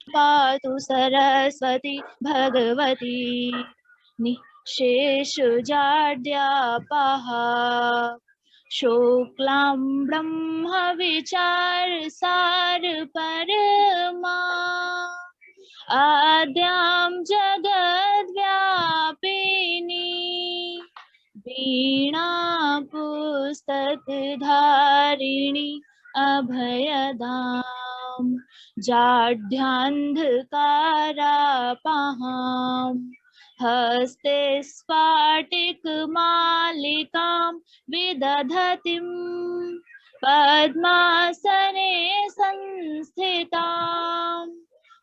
पातु सरस्वती भगवती निःशेषजाड्यापहा शुक्लां ब्रह्म विचार सार परमा आद्यां जगद्व्यापिनी वीणा पुस्तकधारिणी अभयदां जाड्यान्धकारापहां हस्ते स्फाटिकमालिकां विदधतीं पद्मासने संस्थितां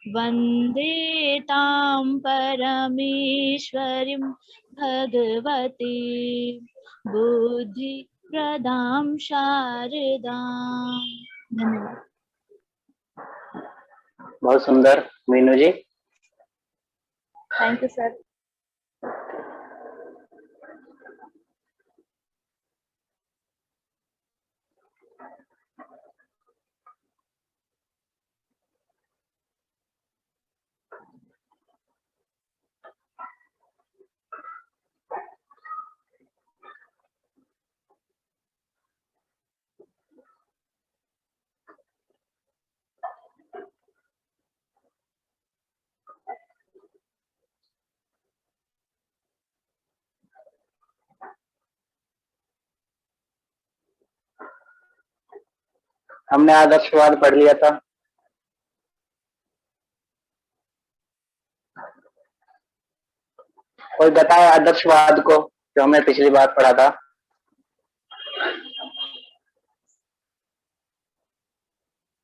वन्दे तां परमेश्वरीं भगवती बुद्धिप्रदां शारदां। धन्यवाद। बहुत सुंदर मीनू जी, थैंक यू सर। हमने आदर्शवाद पढ़ लिया था। कोई बताए आदर्शवाद को, जो हमने पिछली बार पढ़ा था।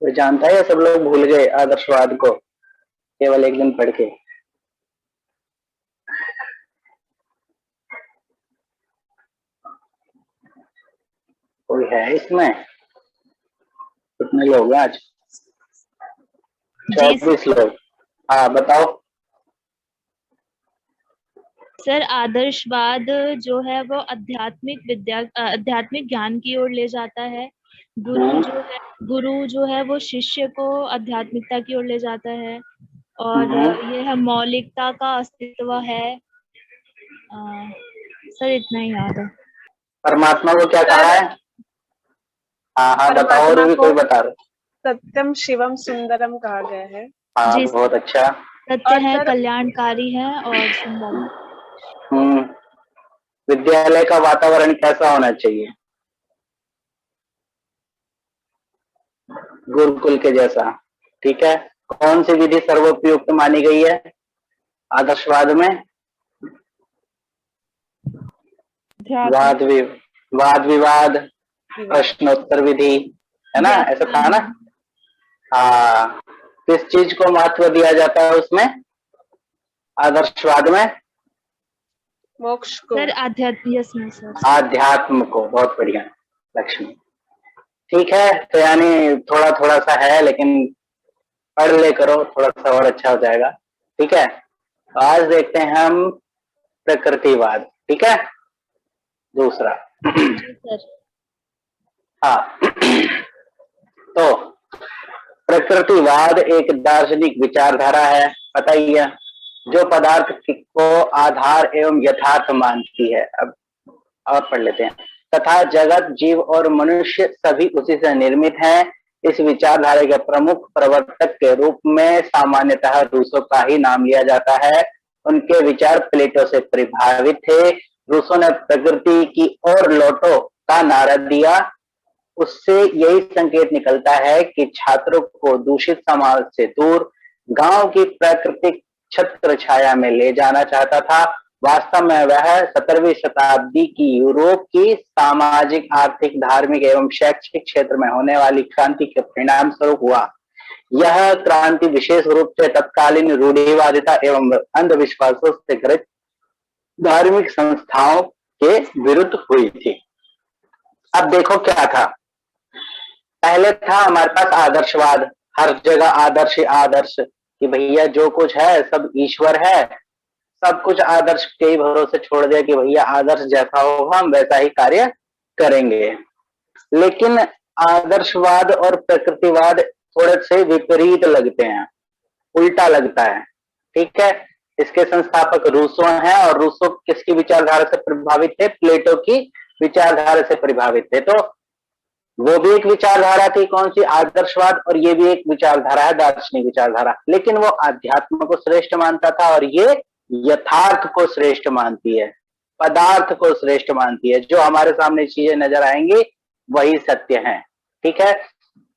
कोई जानता है या सब लोग भूल गए आदर्शवाद को केवल एक दिन पढ़ के? कोई है इसमें? कितने लोग हैं आज? 24 लोग। हाँ बताओ सर। आदर्शवाद जो है वो आध्यात्मिक ज्ञान की ओर ले जाता है। गुरु जो है वो शिष्य को आध्यात्मिकता की ओर ले जाता है और ये है मौलिकता का अस्तित्व है। सर इतना ही याद है। परमात्मा को क्या कहा है? हाँ बताओ, और भी कोई बता रहे? सत्यम शिवम सुंदरम कहा गया है। हाँ बहुत अच्छा। सत्य है, कल्याणकारी है और सुंदर। विद्यालय का वातावरण कैसा होना चाहिए? गुरुकुल के जैसा, ठीक है। कौन सी विधि सर्वोपयुक्त मानी गई है आदर्शवाद में? वाद विवाद, प्रश्नोत्तर विधि, है ना? ऐसा था ना? हाँ। किस चीज को महत्व दिया जाता है उसमें आदर्शवाद में? मोक्ष को। सर आध्यात्म को। बहुत बढ़िया लक्ष्मी, ठीक है। तो यानी थोड़ा थोड़ा सा है, लेकिन पढ़ ले करो, थोड़ा सा और अच्छा हो जाएगा, ठीक है। तो आज देखते हैं हम प्रकृतिवाद, ठीक है। दूसरा हाँ तो प्रकृतिवाद एक दार्शनिक विचारधारा है, पता ही है, जो पदार्थ को आधार एवं यथार्थ मानती है। अब और पढ़ लेते हैं। तथा जगत, जीव और मनुष्य सभी उसी से निर्मित हैं। इस विचारधारा के प्रमुख प्रवर्तक के रूप में सामान्यतः रूसो का ही नाम लिया जाता है। उनके विचार प्लेटो से प्रभावित थे। रूसो ने प्रकृति की ओर लौटो का नारा दिया। उससे यही संकेत निकलता है कि छात्रों को दूषित समाज से दूर गांव की प्राकृतिक छत्र छाया में ले जाना चाहता था। वास्तव में वह 17वीं शताब्दी की यूरोप की सामाजिक, आर्थिक, धार्मिक एवं शैक्षिक क्षेत्र में होने वाली क्रांति के परिणाम स्वरूप हुआ। यह क्रांति विशेष रूप से तत्कालीन रूढ़िवादिता एवं अंधविश्वासों से ग्रस्त धार्मिक संस्थाओं के विरुद्ध हुई थी। अब देखो क्या था। पहले था हमारे पास आदर्शवाद, हर जगह आदर्श ही आदर्श, कि भैया जो कुछ है सब ईश्वर है, सब कुछ आदर्श के ही भरोसे छोड़ दिया कि भैया आदर्श जैसा होगा हम वैसा ही कार्य करेंगे। लेकिन आदर्शवाद और प्रकृतिवाद थोड़े से विपरीत लगते हैं, उल्टा लगता है। ठीक है, इसके संस्थापक रूसो हैं और रूसो किसकी विचारधारा से प्रभावित थे? प्लेटो की विचारधारा से प्रभावित थे। तो वो भी एक विचारधारा थी, कौन सी? आदर्शवाद, और ये भी एक विचारधारा है, दार्शनिक विचारधारा। लेकिन वो अध्यात्म को श्रेष्ठ मानता था और ये यथार्थ को श्रेष्ठ मानती है, पदार्थ को श्रेष्ठ मानती है। जो हमारे सामने चीजें नजर आएंगी वही सत्य है। ठीक है,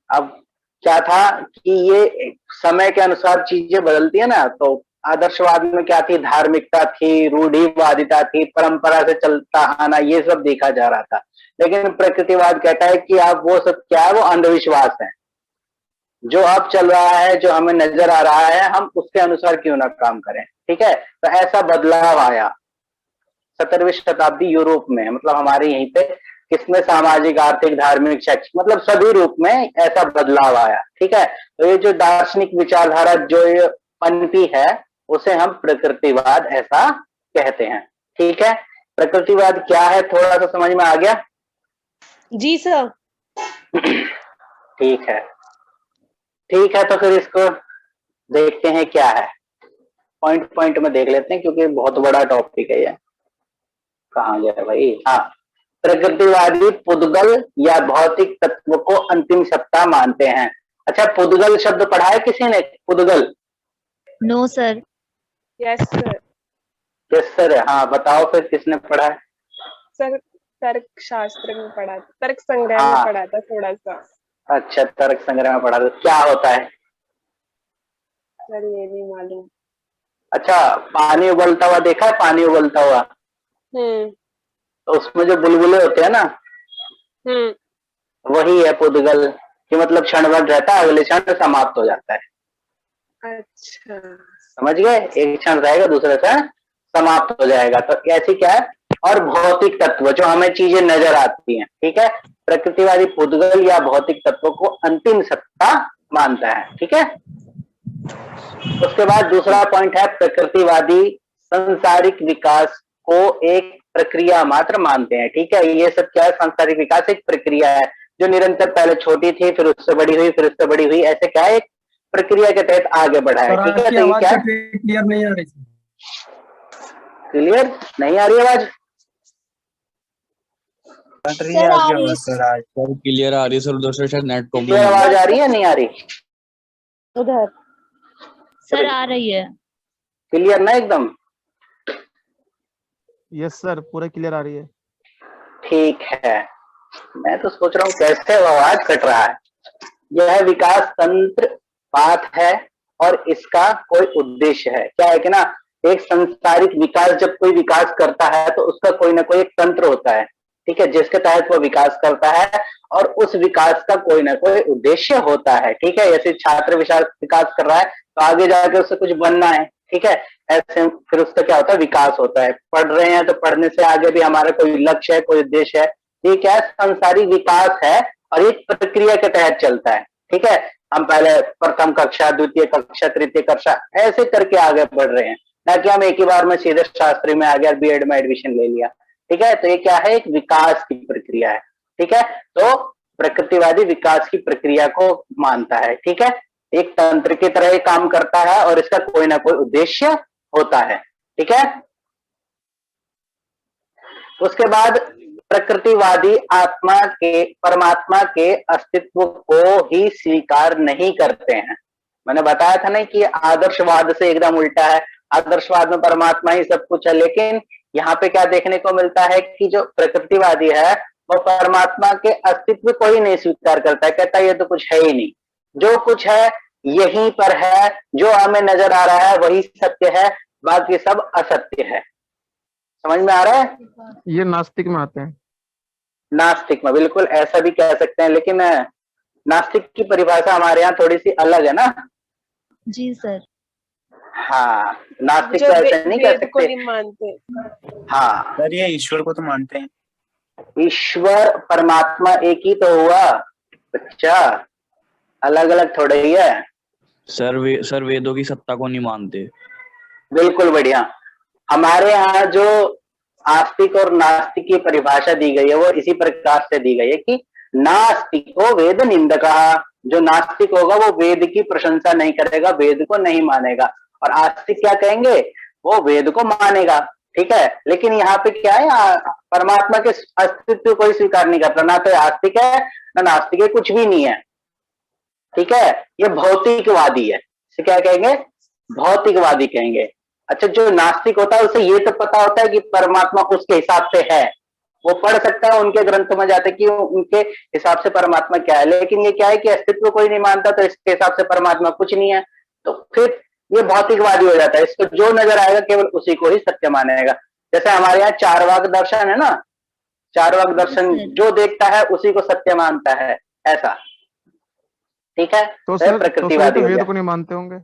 अब क्या था कि ये समय के अनुसार चीजें बदलती है ना, तो आदर्शवाद में क्या थी? धार्मिकता थी, रूढ़िवादिता थी, परंपरा से चलता आना, ये सब देखा जा रहा था। लेकिन प्रकृतिवाद कहता है कि आप वो सब क्या है? वो अंधविश्वास है। जो अब चल रहा है, जो हमें नजर आ रहा है, हम उसके अनुसार क्यों ना काम करें। ठीक है, तो ऐसा बदलाव आया 17वीं शताब्दी यूरोप में, मतलब हमारे यहीं पे, किसमें? सामाजिक, आर्थिक, धार्मिक, शैक्षिक, मतलब सभी रूप में ऐसा बदलाव आया। ठीक है, तो ये जो दार्शनिक विचारधारा जो ये पनपी है, उसे हम प्रकृतिवाद ऐसा कहते हैं। ठीक है, प्रकृतिवाद क्या है, थोड़ा सा समझ में आ गया? जी सर। ठीक है, ठीक है, तो फिर इसको देखते हैं क्या है, पॉइंट पॉइंट में देख लेते हैं, क्योंकि बहुत बड़ा टॉपिक है ये। कहाँ गया भाई? हाँ, प्रकृतिवादी पुद्गल या भौतिक तत्व को अंतिम सत्ता मानते हैं। अच्छा, पुद्गल शब्द पढ़ा है किसी ने? पुद्गल? No sir. Yes sir. Yes sir, हाँ बताओ फिर किसने पढ़ा है? सर तर्क शास्त्र में पढ़ा था, तर्क संग्रह में हाँ, पढ़ा था थोड़ा सा। अच्छा, तर्क संग्रह में पढ़ा था। क्या होता है? सर ये नहीं मालूम। अच्छा, पानी उबलता हुआ देखा है? पानी उबलता हुआ, तो उसमें जो बुलबुले होते हैं ना, वही है पुद्गल, कि मतलब क्षण भर रहता है, अगले क्षण समाप्त हो जाता है। अच्छा, समझ गए? एक क्षण रहेगा, दूसरे क्षण समाप्त हो जाएगा। तो ऐसी क्या है? और भौतिक तत्व, जो हमें चीजें नजर आती हैं। ठीक है, प्रकृतिवादी पुद्गल या भौतिक तत्व को अंतिम सत्ता मानता है। ठीक है, उसके बाद दूसरा पॉइंट है, प्रकृतिवादी सांसारिक विकास को एक प्रक्रिया मात्र मानते हैं। ठीक है, ये सब क्या है? सांसारिक विकास एक प्रक्रिया है जो निरंतर, पहले छोटी थी, फिर उससे बड़ी हुई, फिर उससे बड़ी हुई, ऐसे क्या है? एक प्रक्रिया के तहत आगे बढ़ा है। ठीक है, तो ये क्या है? क्लियर नहीं आ रही? क्लियर नहीं आ रही आवाज? सर आ रही है सर, आज सर क्लियर आ रही है सर, उधर से शायद नेट क्लियर प्रॉब्लम आवाज आ रही है, नहीं आ रही? उधर सर आ रही है। क्लियर ना एकदम? यस सर, पूरा क्लियर आ रही है। ठीक है, मैं तो सोच रहा हूँ कैसे आवाज कट रहा है। यह विकास तंत्र बात है और इसका कोई उद्देश्य है। क्या है कि ना, एक सांसारिक विकास, जब कोई विकास करता है तो उसका कोई ना कोई एक तंत्र होता है। ठीक है, जिसके तहत वो विकास करता है, और उस विकास का कोई ना कोई उद्देश्य होता है। ठीक है, जैसे छात्र विकास कर रहा है तो आगे जाके उसे कुछ बनना है। ठीक है, ऐसे फिर उसका क्या होता है? विकास होता है। पढ़ रहे हैं तो पढ़ने से आगे भी हमारा कोई लक्ष्य है, कोई उद्देश्य है। ये क्या है? सांसारिक विकास है और एक प्रक्रिया के तहत चलता है। ठीक है, हम पहले प्रथम कक्षा, द्वितीय कक्षा, तृतीय कक्षा, ऐसे करके आगे बढ़ रहे हैं, ना कि हम एक ही बार में सीधे शास्त्री में आ गया, बीएड में एडमिशन ले लिया। ठीक है, तो ये क्या है? एक विकास की प्रक्रिया है। ठीक है, तो प्रकृतिवादी विकास की प्रक्रिया को मानता है। ठीक है, एक तंत्र की तरह काम करता है और इसका कोई ना कोई उद्देश्य होता है। ठीक है, उसके बाद प्रकृतिवादी आत्मा के, परमात्मा के अस्तित्व को ही स्वीकार नहीं करते हैं। मैंने बताया था ना कि आदर्शवाद से एकदम उल्टा है। आदर्शवाद में परमात्मा ही सब कुछ है, लेकिन यहाँ पे क्या देखने को मिलता है कि जो प्रकृतिवादी है वो परमात्मा के अस्तित्व को ही नहीं स्वीकार करता है। कहता है ये तो कुछ है ही नहीं, जो कुछ है यहीं पर है, जो हमें नजर आ रहा है वही सत्य है, बाकी सब असत्य है। समझ में आ रहा है? ये नास्तिक में आते हैं। नास्तिक में, बिल्कुल ऐसा भी कह सकते हैं, लेकिन नास्तिक की परिभाषा हमारे यहाँ थोड़ी सी अलग है ना। जी सर। हाँ, नास्तिक जो तो ऐसे नहीं कह वेद को सकते। नहीं मानते। हाँ, सर ये ईश्वर को तो मानते हैं। ईश्वर परमात्मा एक ही तो हुआ बच्चा, अलग अलग थोड़े ही है। सर वेदों की सत्ता को नहीं मानते। बिल्कुल बढ़िया। हमारे यहाँ जो आस्तिक और नास्तिक की परिभाषा दी गई है वो इसी प्रकार से दी गई है कि नास्तिको वेद निंदकः, जो नास्तिक होगा वो वेद की प्रशंसा नहीं करेगा, वेद को नहीं मानेगा। और आस्तिक क्या कहेंगे, वो वेद को मानेगा। ठीक है, लेकिन यहाँ पे क्या है, परमात्मा के अस्तित्व को ही स्वीकार नहीं करता, ना तो आस्तिक है ना नास्तिक है, कुछ भी नहीं है। ठीक है, ये भौतिकवादी है, इसे क्या कहेंगे, भौतिकवादी कहेंगे। अच्छा, जो नास्तिक होता है उसे ये तो पता होता है कि परमात्मा उसके हिसाब से है, वो पढ़ सकता है, उनके ग्रंथ में जाते कि उनके हिसाब से परमात्मा क्या है। लेकिन ये क्या है कि अस्तित्व कोई नहीं मानता, तो इसके हिसाब से परमात्मा कुछ नहीं है, तो फिर ये भौतिकवादी हो जाता है। इसको जो नजर आएगा केवल उसी को ही सत्य मानेगा। जैसे हमारे यहाँ चारवाक दर्शन है ना, चारवाक दर्शन जो देखता है उसी को सत्य मानता है, ऐसा। ठीक है, तो सर प्रकृतिवादी तो हो वेद गया। को नहीं मानते होंगे।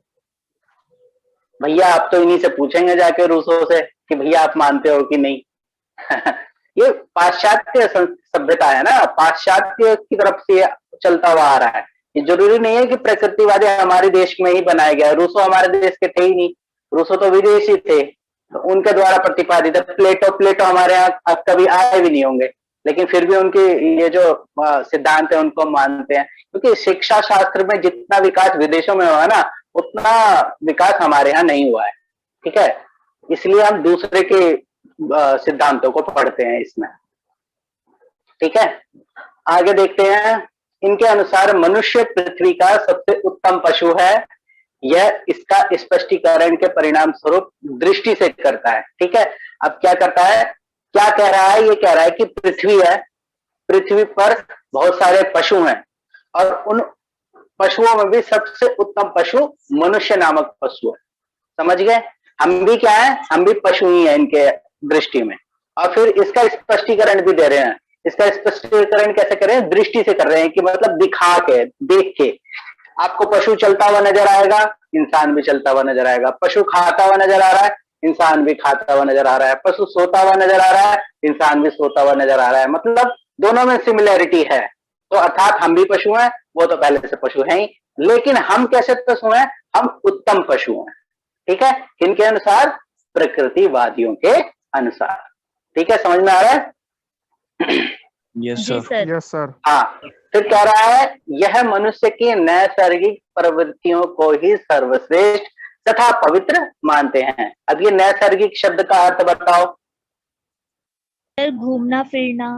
भैया आप तो इन्हीं से पूछेंगे जाके रूसों से कि भैया आप मानते हो कि नहीं। ये पाश्चात्य सभ्यता है ना, पाश्चात्य की तरफ से चलता हुआ आ रहा है। ये जरूरी नहीं है कि प्रकृतिवादी हमारे देश में ही बनाया गया, रूसो हमारे देश के थे ही नहीं, रूसो तो विदेशी थे, तो उनके द्वारा प्रतिपादित है। प्लेटो हमारे यहाँ कभी आए भी नहीं होंगे, लेकिन फिर भी उनके ये जो सिद्धांत है उनको मानते हैं, क्योंकि शिक्षा शास्त्र में जितना विकास विदेशों में हुआ ना, उतना विकास हमारे यहाँ नहीं हुआ है। ठीक है, इसलिए हम दूसरे के सिद्धांतों को पढ़ते हैं इसमें। ठीक है, आगे देखते हैं। इनके अनुसार मनुष्य पृथ्वी का सबसे उत्तम पशु है, यह इसका स्पष्टीकरण के परिणाम स्वरूप दृष्टि से करता है। ठीक है, अब क्या करता है, क्या कह रहा है, ये कह रहा है कि पृथ्वी है, पृथ्वी पर बहुत सारे पशु हैं, और उन पशुओं में भी सबसे उत्तम पशु मनुष्य नामक पशु है। समझ गए, हम भी क्या है, हम भी पशु ही है इनके दृष्टि में। और फिर इसका स्पष्टीकरण भी दे रहे हैं। इसका स्पष्टीकरण कैसे करें, दृष्टि से कर रहे हैं, कि मतलब दिखा के, देख के। आपको पशु चलता हुआ नजर आएगा, इंसान भी चलता हुआ नजर आएगा। पशु खाता हुआ नजर आ रहा है, इंसान भी खाता हुआ नजर आ रहा है। पशु सोता हुआ नजर आ रहा है, इंसान भी सोता हुआ नजर आ रहा है। मतलब दोनों में सिमिलैरिटी है। तो अर्थात हम भी पशु हैं, वो तो पहले से पशु हैं ही, लेकिन हम कैसे पशु हैं, हम उत्तम पशु हैं। ठीक है, किनके अनुसार, प्रकृतिवादियों के अनुसार। ठीक है, समझ में आ रहा है। यस जी सर। सर। Yes sir. हाँ, फिर कह रहा है यह मनुष्य की नैसर्गिक प्रवृत्तियों को ही सर्वश्रेष्ठ तथा पवित्र मानते हैं। अब ये नैसर्गिक शब्द का अर्थ बताओ। सर घूमना फिरना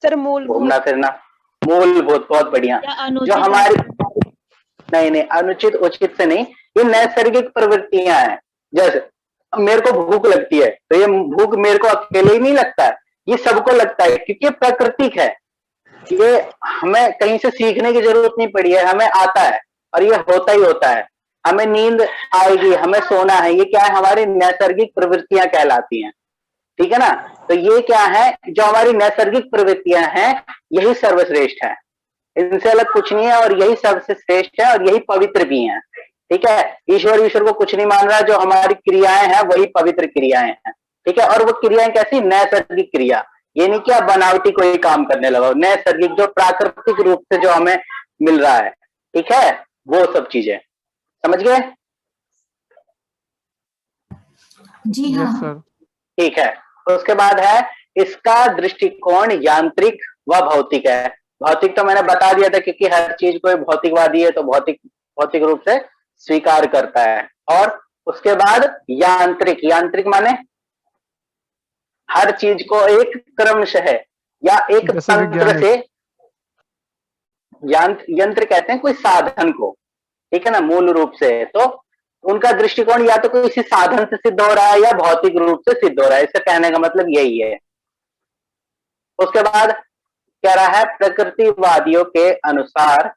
सर मूलभूत। घूमना फिरना, मूलभूत, बहुत बढ़िया। या जो अनुचित हमारी, आचरण। नहीं, अनुचित उचित से नहीं, ये नैसर्गिक प्रवृत्तियां हैं। जैसे मेरे को भूख लगती है, तो ये भूख मेरे को अकेले ही नहीं लगता है, ये सबको लगता है, क्योंकि ये प्राकृतिक है। ये हमें कहीं से सीखने की जरूरत नहीं पड़ी है, हमें आता है और ये होता ही होता है। हमें नींद आएगी, हमें सोना है, ये क्या है, हमारी नैसर्गिक प्रवृत्तियां कहलाती हैं। ठीक है ना, तो ये क्या है, जो हमारी नैसर्गिक प्रवृत्तियां हैं, यही सर्वश्रेष्ठ है, इनसे अलग कुछ नहीं है, और यही सबसे श्रेष्ठ है, और यही पवित्र भी है। ठीक है, ईश्वर को कुछ नहीं मान रहा, जो हमारी क्रियाएं हैं वही पवित्र क्रियाएं हैं। ठीक है, और वो क्रियाएं कैसी, नैसर्गिक क्रिया, ये नहीं कि आप बनावटी कोई काम करने लगा, नैसर्गिक जो प्राकृतिक रूप से जो हमें मिल रहा है। ठीक है, वो सब चीजें, समझ गए। जी हाँ। Yes sir. ठीक है, उसके बाद है इसका दृष्टिकोण यांत्रिक व भौतिक है। भौतिक तो मैंने बता दिया था, क्योंकि हर चीज को भौतिकवादी है तो भौतिक रूप से स्वीकार करता है। और उसके बाद यांत्रिक, यांत्रिक माने हर चीज को एक क्रमशः या एक जैसे तंत्र वैज्ञानिक। से, यंत्र कहते हैं कोई साधन को। ठीक है ना, मूल रूप से तो उनका दृष्टिकोण या तो किसी साधन से सिद्ध हो रहा है या भौतिक रूप से सिद्ध हो रहा है, इससे कहने का मतलब यही है। उसके बाद कह रहा है प्रकृतिवादियों के अनुसार,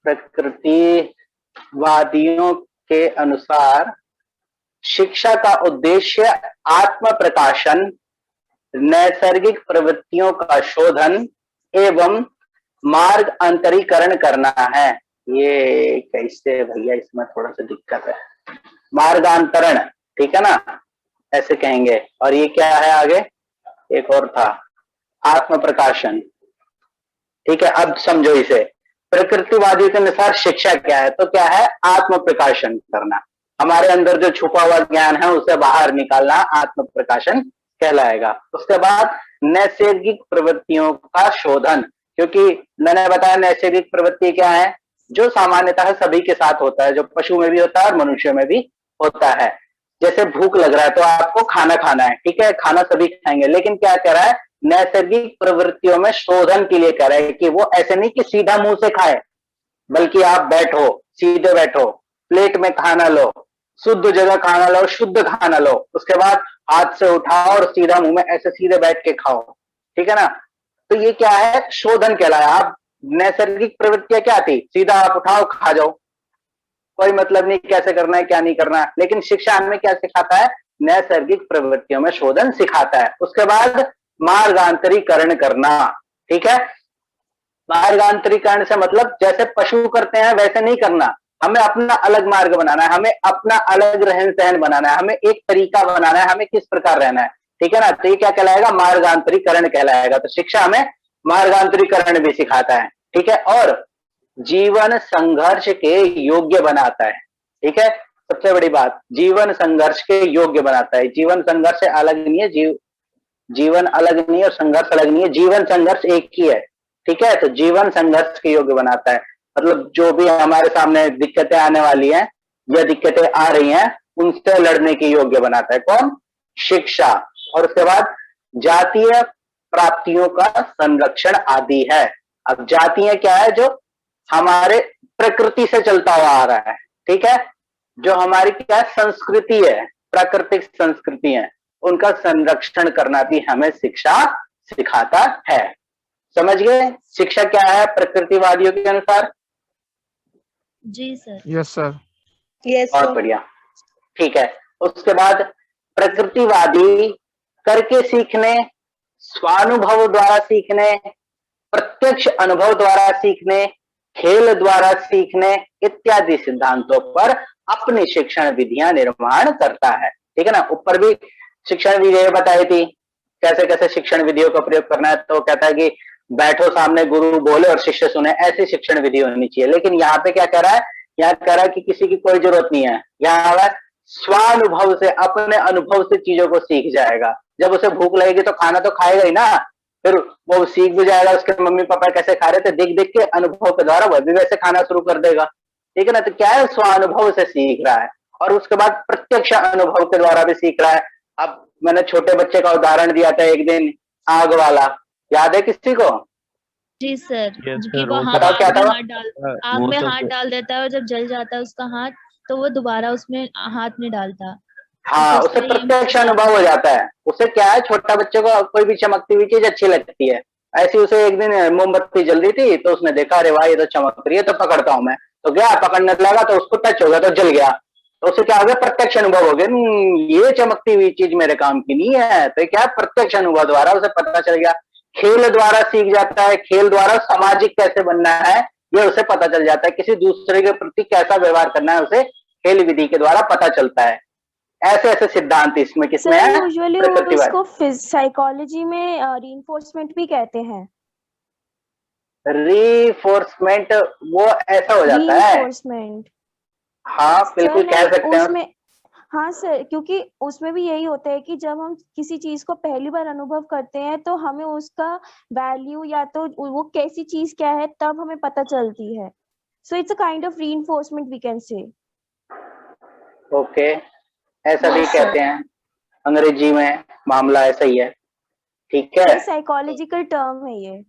प्रकृतिवादियों के अनुसार शिक्षा का उद्देश्य आत्म प्रकाशन, नैसर्गिक प्रवृत्तियों का शोधन एवं मार्ग अंतरीकरण करना है। ये कैसे भैया, इसमें थोड़ा सा दिक्कत है, मार्गांतरण। ठीक है ना, ऐसे कहेंगे। और ये क्या है आगे, एक और था, आत्म प्रकाशन। ठीक है, अब समझो इसे। प्रकृतिवादी के अनुसार शिक्षा क्या है, तो क्या है, आत्म प्रकाशन करना, हमारे अंदर जो छुपा हुआ ज्ञान है उसे बाहर निकालना आत्म प्रकाशन कहलाएगा। उसके बाद नैसर्गिक प्रवृत्तियों का शोधन, क्योंकि मैंने बताया नैसर्गिक प्रवृत्ति क्या है, जो सामान्यतः सभी के साथ होता है, जो पशु में भी होता है और मनुष्य में भी होता है। जैसे भूख लग रहा है तो आपको खाना खाना है, ठीक है, खाना सभी खाएंगे, लेकिन क्या कह रहा है, नैसर्गिक प्रवृत्तियों में शोधन के लिए कह रहा है कि वो ऐसे नहीं कि सीधा मुंह से खाए, बल्कि आप बैठो, सीधे बैठो, प्लेट में खाना लो, शुद्ध जगह खाना लो, शुद्ध खाना लो, उसके बाद हाथ से उठाओ और सीधा मुंह में ऐसे सीधे बैठ के खाओ, ठीक है ना। तो ये क्या है, शोधन कहलाया। आप नैसर्गिक प्रवृत्तियां क्या थी, सीधा आप उठाओ खा जाओ, कोई मतलब नहीं कैसे करना है क्या नहीं करना है। लेकिन शिक्षा हमें क्या सिखाता है, नैसर्गिक प्रवृत्तियों में शोधन सिखाता है। उसके बाद मार्गांतरीकरण करना, ठीक है। मार्गांतरीकरण से मतलब जैसे पशु करते हैं वैसे नहीं करना, हमें अपना अलग मार्ग बनाना है, हमें अपना अलग रहन सहन बनाना है, हमें एक तरीका बनाना है, हमें किस प्रकार रहना है, ठीक है ना। तो ये क्या कहलाएगा, मार्गांतरीकरण कहलाएगा। तो शिक्षा हमें मार्गांतरीकरण भी सिखाता है, ठीक है, और जीवन संघर्ष के योग्य बनाता है, ठीक है। सबसे बड़ी बात, जीवन संघर्ष के योग्य बनाता है। जीवन संघर्ष से अलग नहीं है, जीवन अलग नहीं है और संघर्ष अलग नहीं है, जीवन संघर्ष एक ही है, ठीक है। तो जीवन संघर्ष के योग्य बनाता है, मतलब जो भी हमारे सामने दिक्कतें आने वाली हैं या दिक्कतें आ रही हैं उनसे लड़ने के योग्य बनाता है। कौन, शिक्षा। और उसके बाद जातीय प्राप्तियों का संरक्षण आदि है। अब जातीय क्या है, जो हमारे प्रकृति से चलता हुआ आ रहा है, ठीक है, जो हमारी क्या संस्कृति है, प्राकृतिक संस्कृति है, उनका संरक्षण करना भी हमें शिक्षा सिखाता है। समझ गए शिक्षा क्या है प्रकृतिवादियों के अनुसार? जी सर। Yes sir. यस बहुत बढ़िया, ठीक है। उसके बाद प्रकृतिवादी करके सीखने, स्वानुभव द्वारा सीखने, प्रत्यक्ष अनुभव द्वारा सीखने, खेल द्वारा सीखने इत्यादि सिद्धांतों पर अपनी शिक्षण विधियां निर्माण करता है, ठीक है ना। ऊपर भी शिक्षण विधियां बताई थी कैसे कैसे शिक्षण विधियों का प्रयोग करना है। तो कहता है कि बैठो सामने गुरु बोले और शिष्य सुने, ऐसी शिक्षण विधि होनी चाहिए। लेकिन यहाँ पे क्या कह रहा है, यहाँ कह रहा है कि किसी की कोई जरूरत नहीं है, यहाँ स्वानुभव से, अपने अनुभव से चीजों को सीख जाएगा। जब उसे भूख लगेगी तो खाना तो खाएगा ही ना, फिर वो सीख भी जाएगा उसके मम्मी पापा कैसे खा रहे थे, देख देख के अनुभव के द्वारा वह भी वैसे खाना शुरू कर देगा, ठीक है ना। तो क्या है, स्वानुभव से सीख रहा है। और उसके बाद प्रत्यक्ष अनुभव के द्वारा भी सीख रहा है। अब मैंने छोटे बच्चे का उदाहरण दिया था एक दिन, आग वाला, याद है किसी को? जी सर। Yes, कि sir, वो वो हाँ, बताओ क्या आग था में वो? हाथ डाल आग वो में तो हाथ डाल देता है और जब जल जाता है उसका हाथ, तो वो दोबारा उसमें हाथ नहीं डालता। हाँ, तो उसे सही प्रत्यक्ष मतलब अनुभव हो जाता है। उसे क्या है, छोटा बच्चे को कोई भी चमकती हुई चीज अच्छी लगती है। ऐसी उसे एक दिन मोमबत्ती जल रही थी तो उसने देखा, अरे वाह ये तो चमक रही है, तो पकड़ता हूं मैं। तो गया पकड़ने लगा तो उसको टच हो गया तो जल गया। तो उसे क्या हो गया, प्रत्यक्ष अनुभव हो गया, ये चमकती हुई चीज मेरे काम की नहीं है। तो क्या, प्रत्यक्ष अनुभव द्वारा उसे पता चल गया। खेल द्वारा सीख जाता है, खेल द्वारा सामाजिक कैसे बनना है ये उसे पता चल जाता है। किसी दूसरे के प्रति कैसा व्यवहार करना है उसे खेल विधि के द्वारा पता चलता है। ऐसे ऐसे सिद्धांत इसमें किसमें सर है, यूजुअली प्रकृतिवाद। उसको साइकोलॉजी में रीइंफोर्समेंट भी कहते हैं। रीफोर्समेंट, वो ऐसा हो जाता है, रीइंफोर्समेंट हाँ बिल्कुल सर कह नहीं सकते हैं। उसमें, हाँ सर, क्योंकि उसमें भी यही होता है कि जब हम किसी चीज को पहली बार अनुभव करते हैं तो हमें उसका वैल्यू या तो वो कैसी चीज क्या है तब हमें पता चलती है। So it's a kind of reinforcement we can say. Okay, ऐसा भी यस सर। कहते हैं, अंग्रेजी में मामला ऐसा ही है, ठीक है। सर साइकोलॉजिकल टर्म है ये।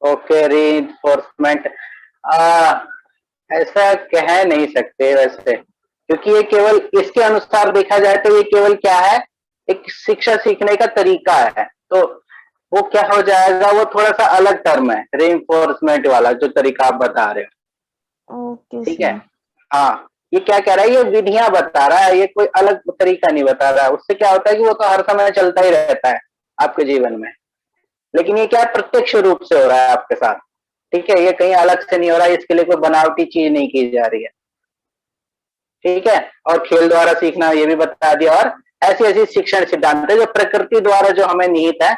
ओके, रीइंफोर्समेंट ऐसा कह नहीं सकते वैसे, क्योंकि ये केवल इसके अनुसार देखा जाए तो ये केवल क्या है, एक शिक्षा सीखने का तरीका है। तो वो क्या हो जाएगा, वो थोड़ा सा अलग टर्म है रीइंफोर्समेंट वाला जो तरीका आप बता रहे हो, ओके ठीक है। सर। हाँ, ये क्या कह रहा है, ये विधियां बता रहा है, ये कोई अलग तरीका नहीं बता रहा है। उससे क्या होता है कि वो तो हर समय चलता ही रहता है आपके जीवन में, लेकिन ये क्या है, प्रत्यक्ष रूप से हो रहा है आपके साथ, ठीक है। ये कहीं अलग से नहीं हो रहा है, इसके लिए कोई बनावटी चीज नहीं की जा रही है, ठीक है। और खेल द्वारा सीखना ये भी बता दिया। और ऐसी ऐसी शिक्षण सिद्धांत है जो प्रकृति द्वारा जो हमें निहित है,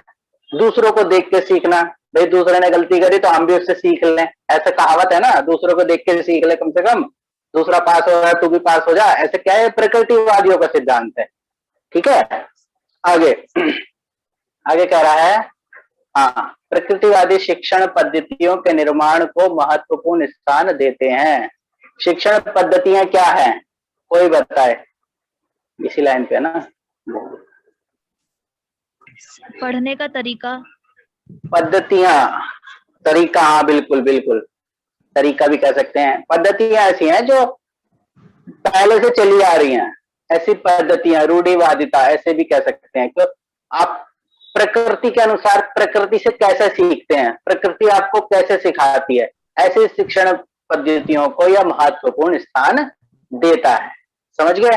दूसरों को देख के सीखना। भाई दूसरे ने गलती करी तो हम भी उससे सीख लें, ऐसा कहावत है ना, दूसरों को देख के सीख ले, कम से कम दूसरा पास हो रहा है तू भी पास हो जा, ऐसे क्या है, प्रकृतिवादियों का सिद्धांत है, ठीक है। आगे आगे कह रहा है, हाँ, प्रकृतिवादी शिक्षण पद्धतियों के निर्माण को महत्वपूर्ण स्थान देते हैं। शिक्षण पद्धतियां क्या हैं, कोई बताए? इसी लाइन पे ना, पढ़ने का तरीका। पद्धतियां, तरीका, हाँ बिल्कुल बिल्कुल, तरीका भी कह सकते हैं। पद्धतियां ऐसी हैं जो पहले से चली आ रही हैं, ऐसी पद्धतियां, रूढ़िवादिता ऐसे भी कह सकते हैं। तो आप प्रकृति के अनुसार प्रकृति से कैसे सीखते हैं, प्रकृति आपको कैसे सिखाती है, ऐसे शिक्षण पद्धतियों को यह महत्वपूर्ण स्थान देता है। समझ गए?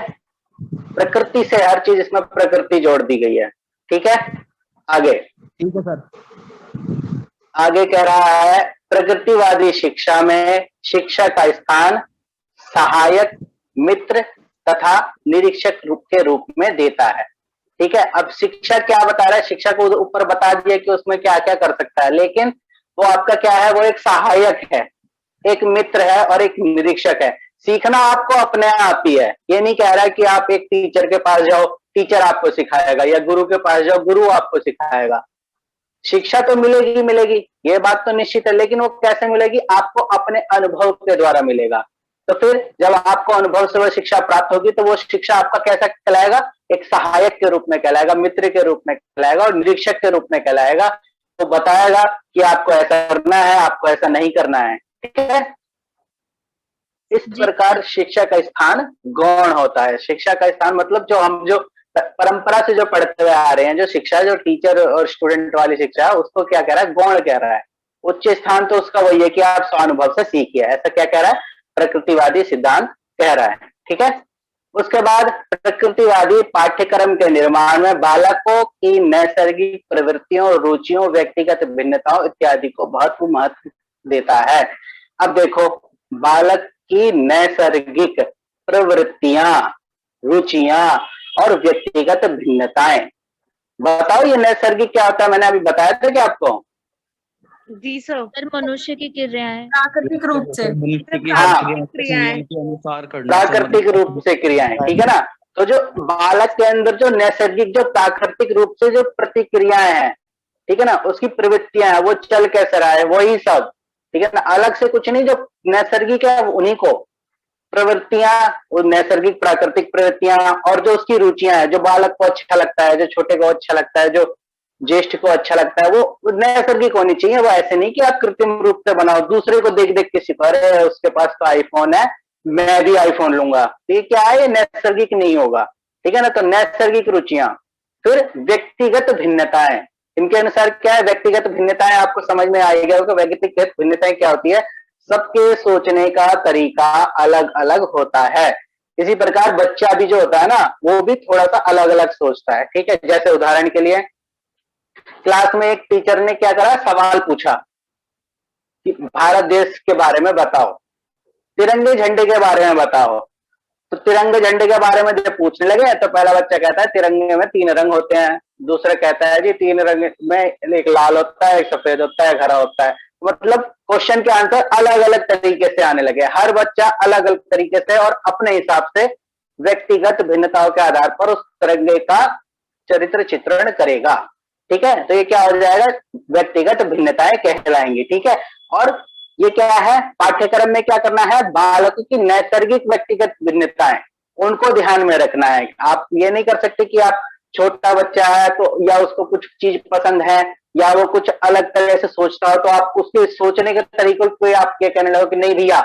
प्रकृति से हर चीज, इसमें प्रकृति जोड़ दी गई है। ठीक है, आगे। ठीक है सर। आगे कह रहा है, प्रकृतिवादी शिक्षा में शिक्षा का स्थान सहायक, मित्र तथा निरीक्षक के रूप में देता है। ठीक है, अब शिक्षा क्या बता रहा है, शिक्षा को ऊपर बता दिया कि उसमें क्या क्या कर सकता है, लेकिन वो आपका क्या है, वो एक सहायक है, एक मित्र है और एक निरीक्षक है। सीखना आपको अपने आप ही है, ये नहीं कह रहा है कि आप एक टीचर के पास जाओ, टीचर आपको सिखाएगा, या गुरु के पास जाओ, गुरु आपको सिखाएगा। शिक्षा तो मिलेगी मिलेगी, ये बात तो निश्चित है, लेकिन वो कैसे मिलेगी, आपको अपने अनुभव के द्वारा मिलेगा। तो फिर जब आपको अनुभव से वो शिक्षा प्राप्त होगी तो वो शिक्षा आपका कैसा कहलाएगा, एक सहायक के रूप में कहलाएगा, मित्र के रूप में कहलाएगा और निरीक्षक के रूप में कहलाएगा। तो बताएगा कि आपको ऐसा करना है, आपको ऐसा नहीं करना है। ठीक है, इस प्रकार शिक्षा का स्थान गौण होता है। शिक्षा का स्थान मतलब जो हम जो परंपरा से जो पढ़ते हुए आ रहे हैं, जो शिक्षा, जो टीचर और स्टूडेंट वाली शिक्षा है, उसको क्या कह रहा है, गौण कह रहा है। उच्च स्थान तो उसका वही है कि आप स्वानुभव से सीखिए, ऐसा क्या कह रहा है, प्रकृतिवादी सिद्धांत कह रहा है। ठीक है, उसके बाद प्रकृतिवादी पाठ्यक्रम के निर्माण में बालकों की नैसर्गिक प्रवृत्तियों, रुचियों, व्यक्तिगत भिन्नताओं इत्यादि को बहुत महत्व देता है। अब देखो, बालक की नैसर्गिक प्रवृत्तियां, रुचियां और व्यक्तिगत भिन्नताएं, बताओ ये नैसर्गिक क्या होता है? मैंने अभी बताया था कि आपको, जी सर, मनुष्य की क्रियाएं, प्राकृतिक रूप से, मनुष्य की हाँ, क्रियाएं के अनुसार करना, प्राकृतिक रूप से क्रियाएं। ठीक है ना, तो जो बालक के अंदर जो नैसर्गिक, जो प्राकृतिक रूप से जो प्रतिक्रियाएं हैं, ठीक है ना, उसकी प्रवृत्तियां हैं, वो चल कैसे रहा है, वही सब। ठीक है ना, अलग से कुछ नहीं, जो नैसर्गिक है उन्हीं को प्रवृत्तियां, वो नैसर्गिक प्राकृतिक प्रवृत्तियां, और जो उसकी रुचियां हैं, जो बालक को अच्छा लगता है, जो छोटे को अच्छा लगता है, जो ज्येष्ठ को अच्छा लगता है, वो नैसर्गिक होनी चाहिए। वो ऐसे नहीं कि आप कृत्रिम रूप से बनाओ, दूसरे को देख देख के सीखो, अरे उसके पास तो आईफोन है, मैं भी आईफोन लूंगा, तो ये क्या है, ये नैसर्गिक नहीं होगा। ठीक है ना, तो नैसर्गिक रुचियां। फिर व्यक्तिगत भिन्नताएं, इनके अनुसार क्या है, व्यक्तिगत भिन्नताएं आपको समझ में आएगा कि व्यक्तिगत भिन्नताएं क्या होती है, सबके सोचने का तरीका अलग अलग होता है। इसी प्रकार बच्चा भी जो होता है ना, वो भी थोड़ा सा अलग अलग सोचता है। ठीक है, जैसे उदाहरण के लिए क्लास में एक टीचर ने क्या करा, सवाल पूछा कि भारत देश के बारे में बताओ, तिरंगे झंडे के बारे में बताओ। तो तिरंगे झंडे के बारे में जब पूछने लगे तो पहला बच्चा कहता है तिरंगे में 3 रंग होते हैं, दूसरा कहता है जी 3 रंग में एक लाल होता है, एक सफेद होता है, एक हरा होता है। मतलब क्वेश्चन के आंसर अलग अलग तरीके से आने लगे, हर बच्चा अलग अलग तरीके से और अपने हिसाब से व्यक्तिगत भिन्नताओं के आधार पर उस तिरंगे का चरित्र चित्रण करेगा। ठीक है, तो ये क्या हो जाएगा, व्यक्तिगत भिन्नताएं कहलाएंगी। ठीक है, और ये क्या है, पाठ्यक्रम में क्या करना है, बालकों की नैसर्गिक व्यक्तिगत भिन्नताएं, उनको ध्यान में रखना है। आप ये नहीं कर सकते कि आप छोटा बच्चा है तो, या उसको कुछ चीज पसंद है, या वो कुछ अलग तरह से सोचता हो, तो आप उसके सोचने के तरीकों को आप क्या कहने लगो कि नहीं भैया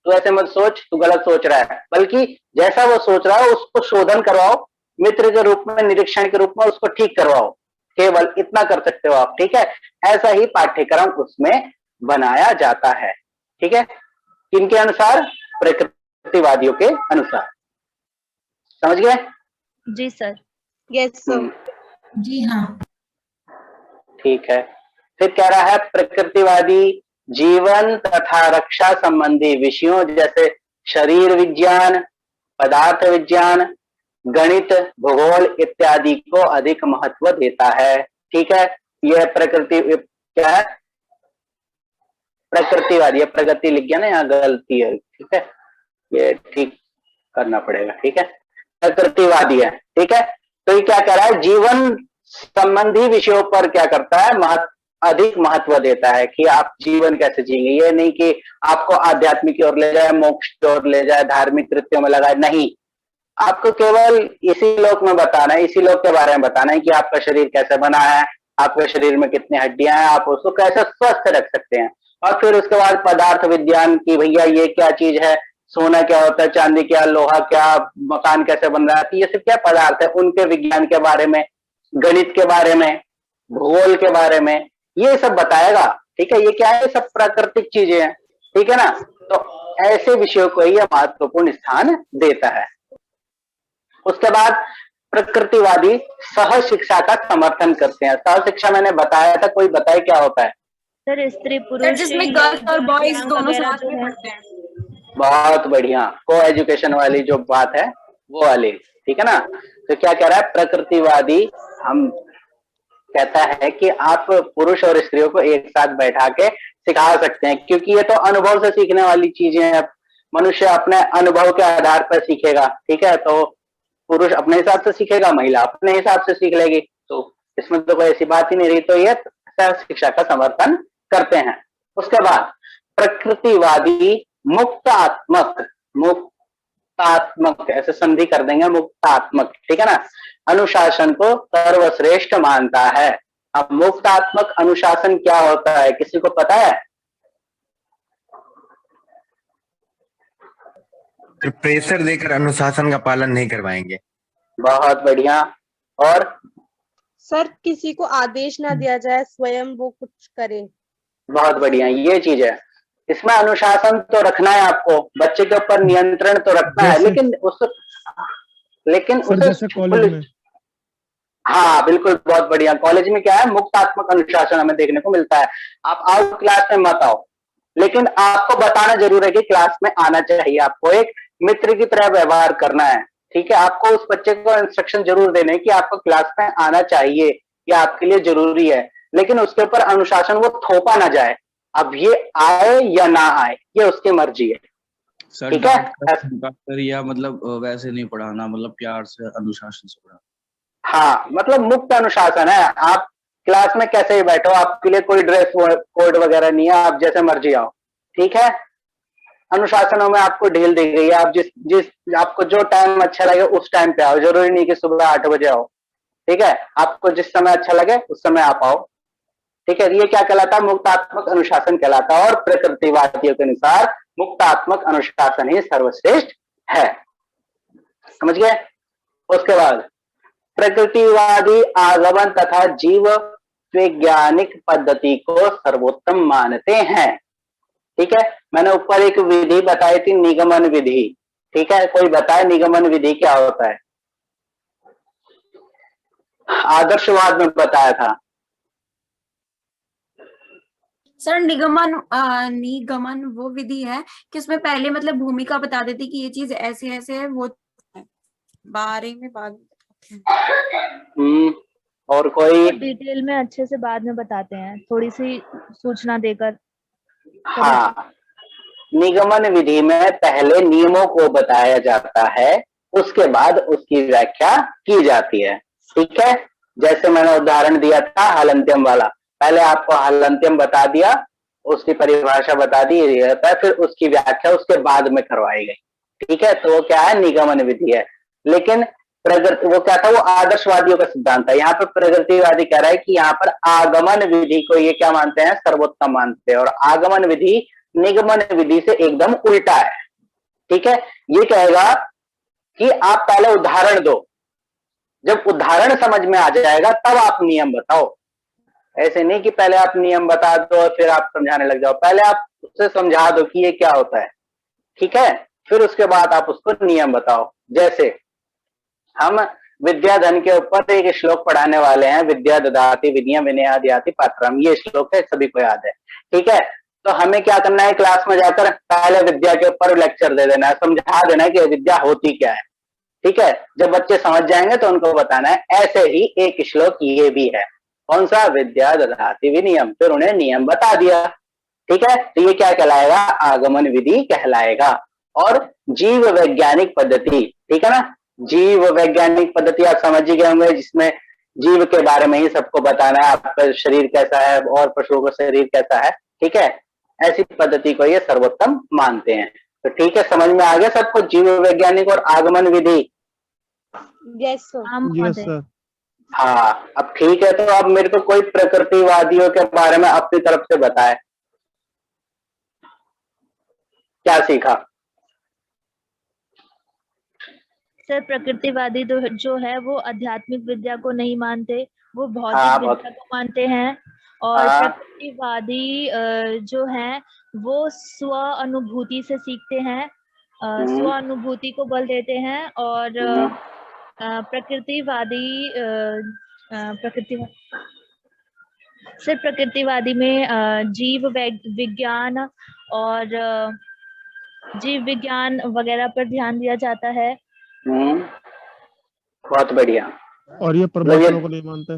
तू ऐसे मत सोच, तू गलत सोच रहा है, बल्कि जैसा वो सोच रहा है उसको शोधन करवाओ, मित्र के रूप में, निरीक्षण के रूप में उसको ठीक करवाओ, केवल इतना कर सकते हो आप। ठीक है, ऐसा ही पाठ्यक्रम उसमें बनाया जाता है। ठीक है, किनके अनुसार, प्रकृतिवादियों के अनुसार। समझ गए? जी सर। यस सर, जी हाँ। ठीक है, फिर कह रहा है प्रकृतिवादी जीवन तथा रक्षा संबंधी विषयों जैसे शरीर विज्ञान, पदार्थ विज्ञान, गणित, भूगोल इत्यादि को अधिक महत्व देता है। ठीक है, यह प्रकृति क्या है, प्रकृतिवादी, यह प्रगति विज्ञान है, यहाँ गलती है। ठीक है, ये ठीक करना पड़ेगा। ठीक है, प्रकृतिवादी है। ठीक है, तो ये क्या कह रहा है, जीवन संबंधी विषयों पर क्या करता है, अधिक महत्व देता है कि आप जीवन कैसे जिएंगे। ये नहीं कि आपको आध्यात्मिक की ओर ले जाए, मोक्ष की ओर ले जाए, धार्मिक कृत्यों में लगाए, नहीं। आपको केवल इसी लोक में बताना है, इसी लोक के बारे में बताना है कि आपका शरीर कैसे बना है, आपके शरीर में कितनी हड्डियां हैं, आप उसको कैसे स्वस्थ रख सकते हैं। और फिर उसके बाद पदार्थ विज्ञान की, भैया ये क्या चीज है, सोना क्या होता है, चांदी क्या, लोहा क्या, मकान कैसे बन रहा है, ये सब क्या पदार्थ है, उनके विज्ञान के बारे में, गणित के बारे में, भूगोल के बारे में, ये सब बताएगा। ठीक है, ये क्या है, सब प्राकृतिक चीजें हैं। ठीक है ना, तो ऐसे विषयों को ये महत्वपूर्ण स्थान देता है। उसके बाद प्रकृतिवादी सह शिक्षा का समर्थन करते हैं। सह शिक्षा मैंने बताया था, कोई बताए क्या होता है? सर स्त्री पुरुष जिसमें गर्ल्स और बॉयज दोनों साथ में पढ़ते हैं। बहुत बढ़िया, को एजुकेशन वाली जो बात है वो वाली। ठीक है ना, तो क्या कह रहा है प्रकृतिवादी, हम कहता है कि आप पुरुष और स्त्रियों को एक साथ बैठा के सिखा सकते हैं, क्योंकि ये तो अनुभव से सीखने वाली चीजें हैं। मनुष्य अपने अनुभव के आधार पर सीखेगा। ठीक है, तो पुरुष अपने हिसाब से सीखेगा, महिला अपने हिसाब से सीख लेगी, तो इसमें तो कोई ऐसी बात ही नहीं रही। तो ये सह शिक्षा का समर्थन करते हैं। उसके बाद प्रकृतिवादी मुक्तात्मक, मुक्तात्मक ऐसे संधि कर देंगे, मुक्तात्मक। ठीक है ना, अनुशासन को सर्वश्रेष्ठ मानता है। अब मुक्तात्मक अनुशासन क्या होता है, किसी को पता है? प्रेशर देकर अनुशासन का पालन नहीं करवाएंगे। बहुत बढ़िया। और सर किसी को आदेश ना दिया जाए, स्वयं वो कुछ करे। बहुत बढ़िया, ये चीज है। इसमें अनुशासन तो रखना है आपको, बच्चे के ऊपर नियंत्रण तो रखना है, लेकिन जैसे कॉलेज में, हाँ बिल्कुल, बहुत बढ़िया। कॉलेज में क्या है, मुक्तात्मक अनुशासन हमें देखने को मिलता है। आप आओ क्लास में मत आओ, लेकिन आपको बताना जरूर है कि क्लास में आना चाहिए। आपको एक मित्र की तरह व्यवहार करना है। ठीक है, आपको उस बच्चे को इंस्ट्रक्शन जरूर देने कि आपको क्लास में आना चाहिए, ये आपके लिए जरूरी है, लेकिन उसके ऊपर अनुशासन वो थोपा ना जाए। अब ये आए या ना आए, ये उसकी मर्जी है। सर ठीक है, सर या मतलब वैसे नहीं पढ़ाना, मतलब प्यार से अनुशासन से पढ़ाना। हाँ, मतलब मुक्त अनुशासन है। आप क्लास में कैसे ही बैठो, आपके लिए कोई ड्रेस कोड वगैरह नहीं है, आप जैसे मर्जी आओ। ठीक है, अनुशासनों में आपको ढील दी गई है। आप जिस आपको जो टाइम अच्छा लगे उस टाइम पे आओ, जरूरी नहीं कि सुबह 8 बजे आओ। ठीक है, आपको जिस समय अच्छा लगे उस समय आप आओ। ठीक है, ये क्या कहलाता है, मुक्तात्मक अनुशासन कहलाता है। और प्रकृतिवादियों के अनुसार मुक्तात्मक अनुशासन ही सर्वश्रेष्ठ है। समझ गए? उसके बाद प्रकृतिवादी आगमन तथा जीव वैज्ञानिक पद्धति को सर्वोत्तम मानते हैं। ठीक है, मैंने ऊपर एक विधि बताई थी, निगमन विधि। ठीक है, कोई बताए निगमन विधि क्या होता है? आदर्शवाद में बताया था। सर निगमन वो विधि है कि उसमें पहले मतलब भूमिका बता देती कि ये चीज ऐसे ऐसे है, वो बारे में बाद और कोई डिटेल में अच्छे से बाद में बताते हैं, थोड़ी सी सूचना देकर। हाँ, निगमन विधि में पहले नियमों को बताया जाता है, उसके बाद उसकी व्याख्या की जाती है। ठीक है, जैसे मैंने उदाहरण दिया था हलंत्यम वाला, पहले आपको हलंत्यम बता दिया, उसकी परिभाषा बता दी जाता है, फिर उसकी व्याख्या उसके बाद में करवाई गई। ठीक है, तो वो क्या है, निगमन विधि है। लेकिन प्रगति वो क्या था, वो आदर्शवादियों का सिद्धांत है। यहाँ पर प्रगतिवादी कह रहा है कि यहाँ पर आगमन विधि को ये क्या मानते हैं, सर्वोत्तम मानते हैं, और आगमन विधि निगमन विधि से एकदम उल्टा है। ठीक है, ये कहेगा कि आप पहले उदाहरण दो, जब उदाहरण समझ में आ जाएगा तब आप नियम बताओ। ऐसे नहीं कि पहले आप नियम बता दो और फिर आप समझाने लग जाओ, पहले आप उससे समझा दो कि ये क्या होता है। ठीक है, फिर उसके बाद आप उसको नियम बताओ। जैसे हम विद्याधन के ऊपर एक श्लोक पढ़ाने वाले हैं, विद्या ददाति विनय विनयाद् याति पात्रम, ये श्लोक है, सभी को याद है। ठीक है, तो हमें क्या करना है, क्लास में जाकर पहले विद्या के ऊपर लेक्चर दे देना है, समझा देना है कि विद्या होती क्या है। ठीक है, जब बच्चे समझ जाएंगे तो उनको बताना है। ऐसे ही एक श्लोक ये भी है, कौन सा, विद्या ददाति विनयम, फिर उन्हें नियम बता दिया। ठीक है, तो ये क्या कहलाएगा, आगमन विधि कहलाएगा। और जीव वैज्ञानिक पद्धति, ठीक है ना, जीव वैज्ञानिक पद्धति आप समझ ही गए होंगे, जिसमें जीव के बारे में ही सबको बताना है, आपका शरीर कैसा है और पशुओं का शरीर कैसा है, ठीक है। ऐसी पद्धति को ये सर्वोत्तम मानते हैं। तो ठीक है, समझ में आ गया सबको जीव वैज्ञानिक और आगमन विधि? Yes sir. हाँ यस महोदय। सर। हाँ, अब ठीक है, तो अब मेरे को कोई प्रकृतिवादियों के बारे में अपनी तरफ से बताए, क्या सीखा? सर प्रकृतिवादी जो है वो आध्यात्मिक विद्या को नहीं मानते, वो भौतिक हाँ, विद्या को मानते हैं। और हाँ। प्रकृतिवादी जो है वो स्व अनुभूति से सीखते हैं, स्व अनुभूति को बल देते हैं। और प्रकृतिवादी सिर्फ प्रकृतिवादी में जीव विज्ञान और जीव विज्ञान वगैरह पर ध्यान दिया जाता है। बहुत बढ़िया। और ये परमात्मा को नहीं मानते।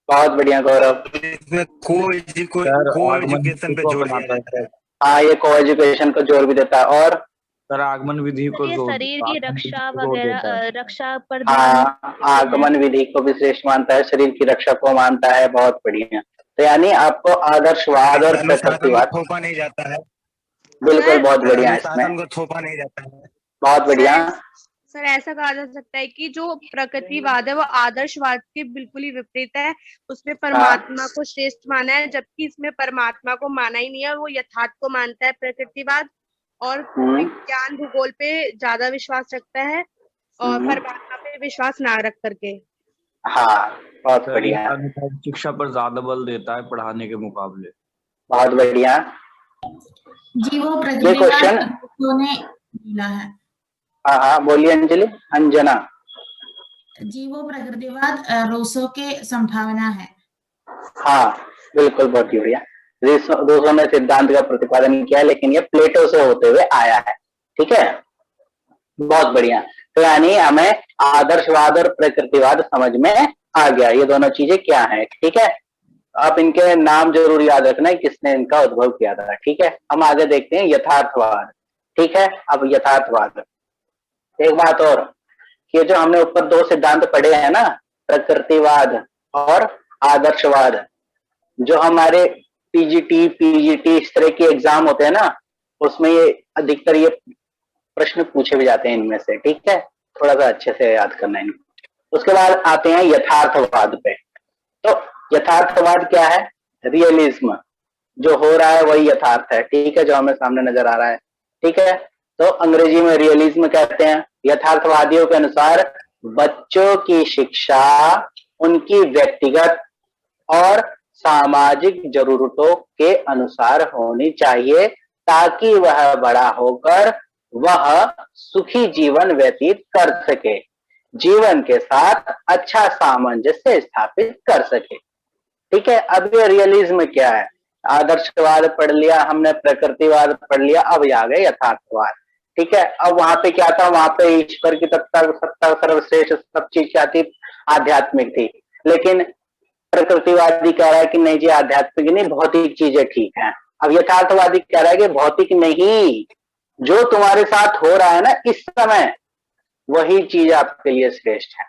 बहुत बढ़िया गौरव। इसमें को एजुकेशन पे जोर दिया जाता है। हाँ, ये को एजुकेशन को जोर भी देता है। और सर आगमन विधि को ये जोर शरीर की आगमन विधि रक्षा को जोर देता है। वगैरह रक्षा पर ध्यान हाँ, आगमन विधि को भी श्रेष्ठ मानता है, शरीर की रक्षा को मानता है। बहुत बढ़िया। तो यानी आपको आदर्शवाद और प्रकृतिवाद थोपा नहीं जाता है। बिल्कुल, बहुत बढ़िया। इसमें को थोपा नहीं जाता है। बहुत बढ़िया। सर ऐसा कहा जा सकता है कि जो प्रकृतिवाद है वो आदर्शवाद के बिल्कुल ही विपरीत है। उसमें परमात्मा को श्रेष्ठ माना है, जबकि इसमें परमात्मा को माना ही नहीं है, वो यथार्थ को मानता है प्रकृतिवाद। और विज्ञान भूगोल पे ज्यादा विश्वास रखता है और परमात्मा पे विश्वास ना रख करके। हाँ, बहुत बढ़िया। शिक्षा पर ज्यादा बल देता है पढ़ाने के मुकाबले। बहुत बढ़िया। जी वो ये क्वेश्चन ने मिला है। हाँ हाँ, बोलिए अंजलि। अंजना जी वो प्रकृतिवाद रूसो के संभावना है। हाँ, बिल्कुल, बहुत बढ़िया। रूसो ने सिद्धांत का प्रतिपादन किया, लेकिन ये प्लेटो से होते हुए आया है, ठीक है। बहुत बढ़िया। तो यानी हमें आदर्शवाद और प्रकृतिवाद समझ में आ गया, ये दोनों चीजें क्या है, ठीक है। आप इनके नाम जरूर याद रखना है, किसने इनका उद्भव किया था, ठीक है। हम आगे देखते हैं यथार्थवाद, ठीक है। अब यथार्थवाद, एक बात और, ये जो हमने ऊपर दो सिद्धांत पढ़े हैं ना, प्रकृतिवाद और आदर्शवाद, जो हमारे टीजीटी पीजीटी इस तरह के एग्जाम होते हैं ना, उसमें ये अधिकतर ये प्रश्न पूछे भी जाते हैं इनमें से, ठीक है। थोड़ा सा अच्छे से याद करना है इनको। उसके बाद आते हैं यथार्थवाद पे। तो यथार्थवाद क्या है? रियलिज्म, जो हो रहा है वही यथार्थ है, ठीक है, जो हमें सामने नजर आ रहा है, ठीक है। तो अंग्रेजी में रियलिज्म कहते हैं। यथार्थवादियों के अनुसार बच्चों की शिक्षा उनकी व्यक्तिगत और सामाजिक जरूरतों के अनुसार होनी चाहिए, ताकि वह बड़ा होकर वह सुखी जीवन व्यतीत कर सके, जीवन के साथ अच्छा सामंजस्य स्थापित कर सके, ठीक है। अब ये रियलिज्म क्या है? आदर्शवाद पढ़ लिया हमने, प्रकृतिवाद पढ़ लिया, अब आ गए यथार्थवाद, ठीक है। अब वहां पे क्या था? वहां पे ईश्वर की सत्ता सर्वश्रेष्ठ सब चीज क्या थी? आध्यात्मिक थी। लेकिन प्रकृतिवादी कह रहा है कि नहीं जी, आध्यात्मिक नहीं, भौतिक चीजें ठीक है। अब यथार्थवादी कह रहा है कि भौतिक नहीं, जो तुम्हारे साथ हो रहा है ना इस समय, वही चीज आपके लिए श्रेष्ठ है,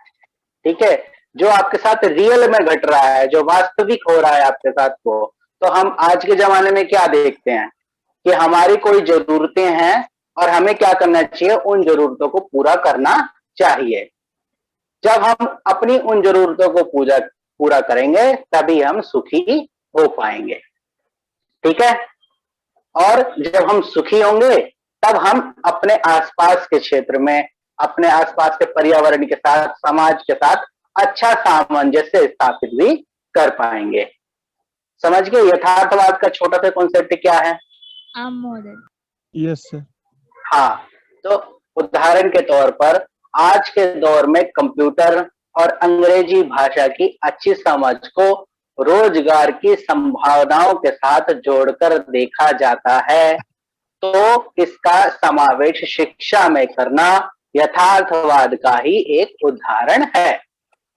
ठीक है। जो आपके साथ रियल में घट रहा है, जो वास्तविक हो रहा है आपके साथ वो। तो हम आज के जमाने में क्या देखते हैं कि हमारी कोई जरूरतें हैं और हमें क्या करना चाहिए? उन जरूरतों को पूरा करना चाहिए। जब हम अपनी उन जरूरतों को पूरा करेंगे तभी हम सुखी हो पाएंगे, ठीक है। और जब हम सुखी होंगे तब हम अपने आसपास के क्षेत्र में, अपने आसपास के पर्यावरण के साथ, समाज के साथ अच्छा सामंजस्य स्थापित भी कर पाएंगे। समझ गए? यथार्थवाद का छोटा सा कॉन्सेप्ट क्या है? Yes sir. हाँ, तो उदाहरण के तौर पर आज के दौर में कंप्यूटर और अंग्रेजी भाषा की अच्छी समझ को रोजगार की संभावनाओं के साथ जोड़कर देखा जाता है, तो इसका समावेश शिक्षा में करना यथार्थवाद का ही एक उदाहरण है,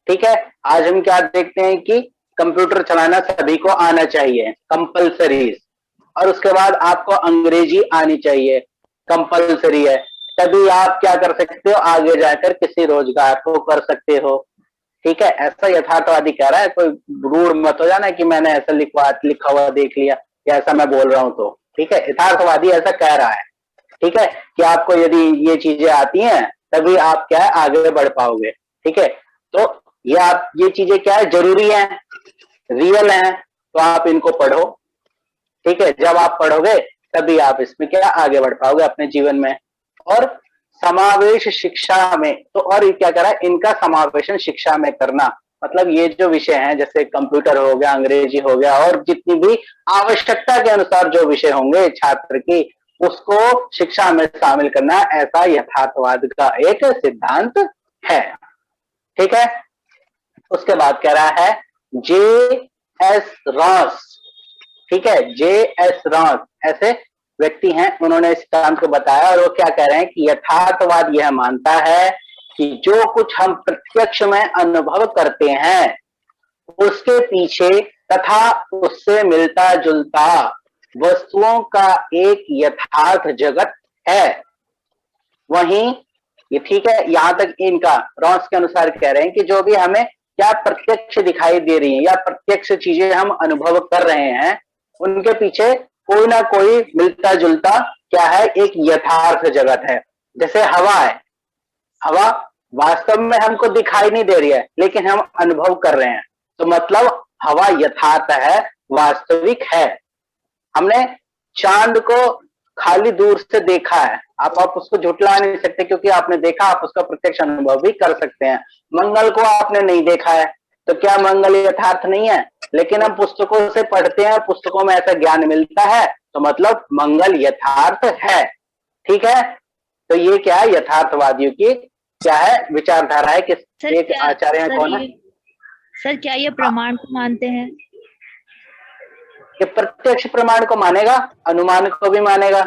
ठीक है। आज हम क्या देखते हैं कि कंप्यूटर चलाना सभी को आना चाहिए, कंपलसरी, और उसके बाद आपको अंग्रेजी आनी चाहिए, कंपलसरी है। तभी आप क्या कर सकते हो? आगे जाकर किसी रोजगार को कर सकते हो, ठीक है, ऐसा यथार्थवादी कह रहा है, कोई रूढ़ मत हो जाना कि मैंने ऐसा लिखा हुआ देख लिया या ऐसा मैं बोल रहा हूं तो, ठीक है, यथार्थवादी ऐसा कह रहा है, ठीक है, कि आपको यदि ये चीजें आती हैं तभी आप क्या है आगे बढ़ पाओगे, ठीक है। तो ये चीजें क्या है, जरूरी है, रियल है, तो आप इनको पढ़ो, ठीक है, जब आप पढ़ोगे तभी आप इसमें क्या आगे बढ़ पाओगे अपने जीवन में। और समावेश शिक्षा में, तो और ये क्या करा, इनका समावेशन शिक्षा में करना, मतलब ये जो विषय हैं जैसे कंप्यूटर हो गया, अंग्रेजी हो गया, और जितनी भी आवश्यकता के अनुसार जो विषय होंगे छात्र की, उसको शिक्षा में शामिल करना, ऐसा यथार्थवाद का एक सिद्धांत है, ठीक है। उसके बाद कह रहा है J.S. रॉस, ठीक है, J.S. रॉस ऐसे व्यक्ति हैं, उन्होंने इस सिद्धांत को बताया, और वो क्या कह रहे हैं कि यथार्थवाद यह मानता है कि जो कुछ हम प्रत्यक्ष में अनुभव करते हैं उसके पीछे तथा उससे मिलता जुलता वस्तुओं का एक यथार्थ जगत है। वहीं ये ठीक है, यहां तक इनका रॉस के अनुसार कह रहे हैं कि जो भी हमें क्या प्रत्यक्ष दिखाई दे रही है या प्रत्यक्ष चीजें हम अनुभव कर रहे हैं, उनके पीछे कोई ना कोई मिलता जुलता क्या है, एक यथार्थ जगत है। जैसे हवा है, हवा वास्तव में हमको दिखाई नहीं दे रही है लेकिन हम अनुभव कर रहे हैं, तो मतलब हवा यथार्थ है, वास्तविक है। हमने चांद को खाली दूर से देखा है, आप उसको झुठला नहीं सकते क्योंकि आपने देखा, आप उसका प्रत्यक्ष अनुभव भी कर सकते हैं। मंगल को आपने नहीं देखा है, तो क्या मंगल यथार्थ नहीं है? लेकिन हम पुस्तकों से पढ़ते हैं, पुस्तकों में ऐसा ज्ञान मिलता है, तो मतलब मंगल यथार्थ है, ठीक है। तो ये क्या है, यथार्थवादियों की क्या है विचारधारा है। कि एक आचार्य है, कौन है सर? क्या ये प्रमाण को मानते हैं? कि प्रत्यक्ष प्रमाण को मानेगा, अनुमान को भी मानेगा,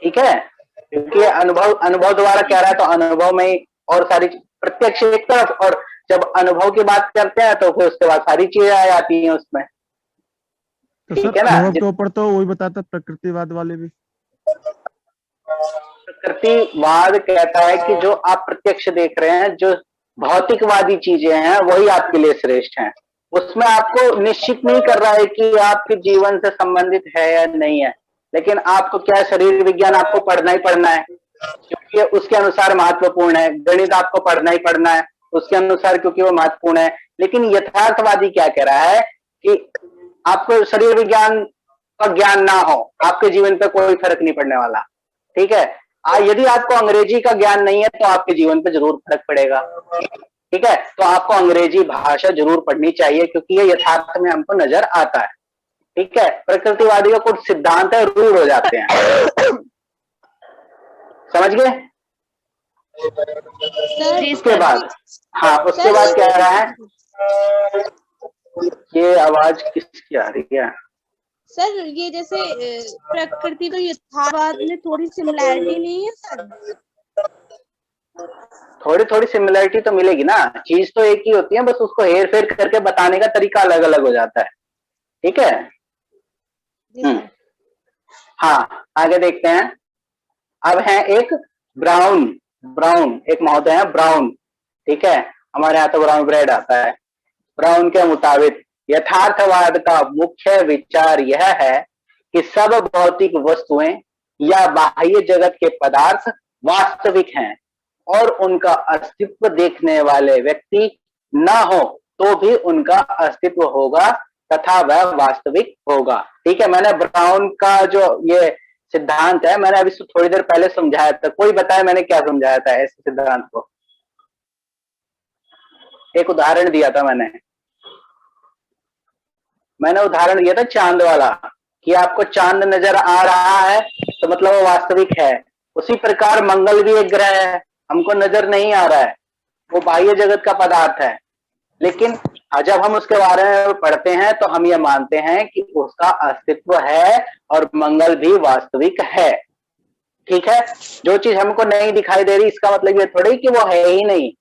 ठीक है, क्योंकि अनुभव द्वारा कह रहा है, तो अनुभव में ही और सारी प्रत्यक्ष एक तरफ, और जब अनुभव की बात करते हैं तो फिर उसके बाद सारी चीजें आ जाती हैं उसमें, तो ठीक सर है ना। अनुभव के ऊपर तो वही बताता प्रकृतिवाद वाले भी। प्रकृतिवाद कहता है कि जो आप प्रत्यक्ष देख रहे हैं, जो भौतिकवादी चीजें हैं, वही आपके लिए श्रेष्ठ हैं। उसमें आपको निश्चित नहीं कर रहा है कि आपके जीवन से संबंधित है या नहीं है, लेकिन आपको क्या, शरीर विज्ञान आपको पढ़ना ही पढ़ना है क्योंकि उसके अनुसार महत्वपूर्ण है, गणित आपको पढ़ना ही पढ़ना है उसके अनुसार क्योंकि वो महत्वपूर्ण है। लेकिन यथार्थवादी क्या कह रहा है कि आपको शरीर विज्ञान का ज्ञान ना हो, आपके जीवन पे कोई फर्क नहीं पड़ने वाला, ठीक है। यदि आपको अंग्रेजी का ज्ञान नहीं है तो आपके जीवन पे जरूर फर्क पड़ेगा, ठीक है। तो आपको अंग्रेजी भाषा जरूर पढ़नी चाहिए क्योंकि ये यथार्थ में हमको नजर आता है, ठीक है। प्रकृतिवादी का कुछ सिद्धांत है, रूढ़ हो जाते हैं, समझ गए। उसके बाद उसके बाद क्या रहा है, ये आवाज किसकी आ रही है सर? ये जैसे प्रकृति तो यथार्थवाद में थोड़ी सिमिलैरिटी नहीं है सर? थोड़ी थोड़ी सिमिलरिटी तो मिलेगी ना, चीज तो एक ही होती है, बस उसको हेर फेर करके बताने का तरीका अलग अलग हो जाता है, ठीक है। हाँ, आगे देखते हैं। अब है एक ब्राउन एक महोदय है ब्राउन, ठीक है, हमारे यहाँ तो ब्राउन ब्रेड आता है। ब्राउन के मुताबिक यथार्थवाद का मुख्य विचार यह है कि सब भौतिक वस्तुएं या बाह्य जगत के पदार्थ वास्तविक हैं और उनका अस्तित्व देखने वाले व्यक्ति न हो तो भी उनका अस्तित्व होगा तथा वह वास्तविक होगा, ठीक है। मैंने ब्राउन का जो ये सिद्धांत है, मैंने अभी थोड़ी देर पहले समझाया था। कोई बताए मैंने क्या समझाया था इस सिद्धांत को? एक उदाहरण दिया था मैंने उदाहरण दिया था चांद वाला, कि आपको चांद नजर आ रहा है तो मतलब वो वास्तविक है। उसी प्रकार मंगल भी एक ग्रह है, हमको नजर नहीं आ रहा है, वो बाह्य जगत का पदार्थ है, लेकिन जब हम उसके बारे में पढ़ते हैं तो हम ये मानते हैं कि उसका अस्तित्व है और मंगल भी वास्तविक है, ठीक है। जो चीज हमको नहीं दिखाई दे रही इसका मतलब ये थोड़ी कि वो है ही नहीं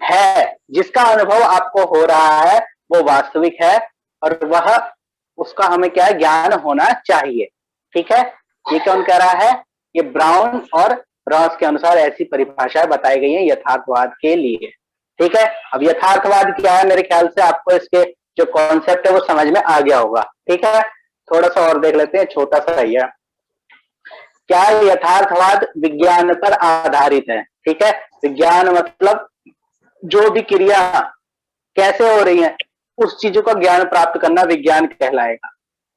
है, जिसका अनुभव आपको हो रहा है वो वास्तविक है और वह उसका हमें क्या ज्ञान होना चाहिए, ठीक है। ये कौन कह रहा है? ये ब्राउन और रॉस के अनुसार ऐसी परिभाषाएं बताई गई हैं यथार्थवाद के लिए। ठीक है, अब यथार्थवाद क्या है, मेरे ख्याल से आपको इसके जो कॉन्सेप्ट है वो समझ में आ गया होगा। ठीक है, थोड़ा सा और देख लेते हैं, छोटा सा ही है। क्या यथार्थवाद विज्ञान पर आधारित है? ठीक है, विज्ञान मतलब जो भी क्रिया कैसे हो रही है उस चीजों का ज्ञान प्राप्त करना विज्ञान कहलाएगा।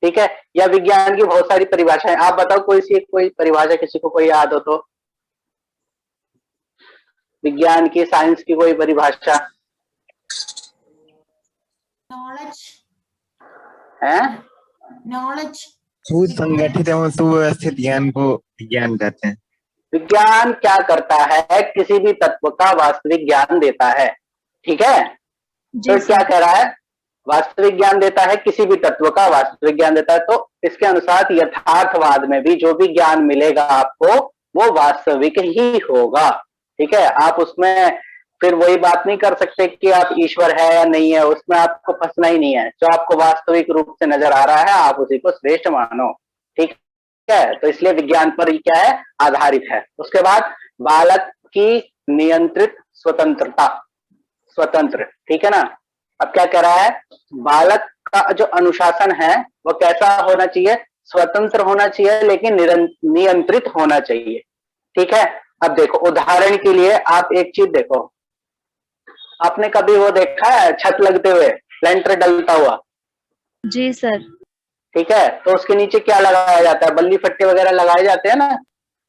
ठीक है, या विज्ञान की बहुत सारी परिभाषाएं, आप बताओ कोई परिभाषा किसी को कोई याद हो तो, विज्ञान की, साइंस की कोई परिभाषा नॉलेज है? नॉलेज सुसंगठित एवं सुव्यवस्थित ज्ञान को विज्ञान कहते हैं। विज्ञान क्या करता है, किसी भी तत्व का वास्तविक ज्ञान देता है। ठीक है, तो क्या कह रहा है, वास्तविक ज्ञान देता है, किसी भी तत्व का वास्तविक ज्ञान देता है। तो इसके अनुसार यथार्थवाद में भी जो भी ज्ञान मिलेगा आपको वो वास्तविक ही होगा। ठीक है, आप उसमें फिर वही बात नहीं कर सकते कि आप ईश्वर है या नहीं है, उसमें आपको फंसना ही नहीं है। जो आपको वास्तविक रूप से नजर आ रहा है आप उसी को श्रेष्ठ मानो। ठीक है, तो इसलिए विज्ञान पर ही क्या है, आधारित है। उसके बाद बालक की नियंत्रित स्वतंत्रता, स्वतंत्र। ठीक है ना, अब क्या कह रहा है, बालक का जो अनुशासन है वो कैसा होना चाहिए, स्वतंत्र होना चाहिए लेकिन नियंत्रित होना चाहिए। ठीक है, अब देखो उदाहरण के लिए आप एक चीज देखो, आपने कभी वो देखा है छत लगते हुए, लेंटर डलता हुआ? जी सर। ठीक है, तो उसके नीचे क्या लगाया जाता है, बल्ली फट्टे वगैरह लगाए जाते हैं ना?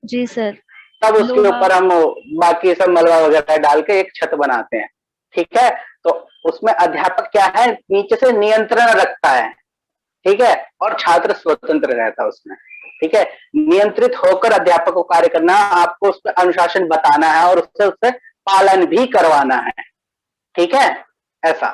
जी सर। तब उसके ऊपर हम बाकी सब मलबा वगैरह डाल के एक छत बनाते हैं। ठीक है, तो उसमें अध्यापक क्या है, नीचे से नियंत्रण रखता है। ठीक है, और छात्र स्वतंत्र रहता है उसमें। ठीक है, नियंत्रित होकर अध्यापक को कार्य करना, आपको उस पर अनुशासन बताना है और उससे पालन भी करवाना है। ठीक है, ऐसा।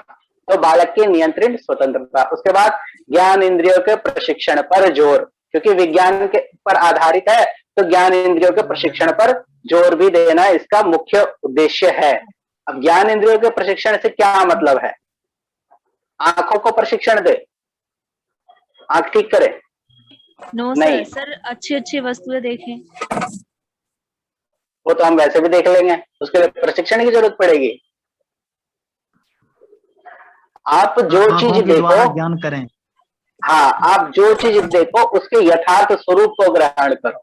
तो बालक की नियंत्रित स्वतंत्रता। उसके बाद ज्ञान इंद्रियों के प्रशिक्षण पर जोर, क्योंकि विज्ञान के पर आधारित है तो ज्ञान इंद्रियों के प्रशिक्षण पर जोर भी देना इसका मुख्य उद्देश्य है। अब ज्ञान इंद्रियों के प्रशिक्षण से क्या मतलब है, आंखों को प्रशिक्षण दे, आंख ठीक करे? नो नहीं, सर, अच्छी अच्छी वस्तुएं देखें। वो तो हम वैसे भी देख लेंगे, उसके लिए प्रशिक्षण की जरूरत पड़ेगी? आप जो चीज देखो, ज्ञान करें। हाँ, आप जो चीज देखो उसके यथार्थ स्वरूप को ग्रहण करो।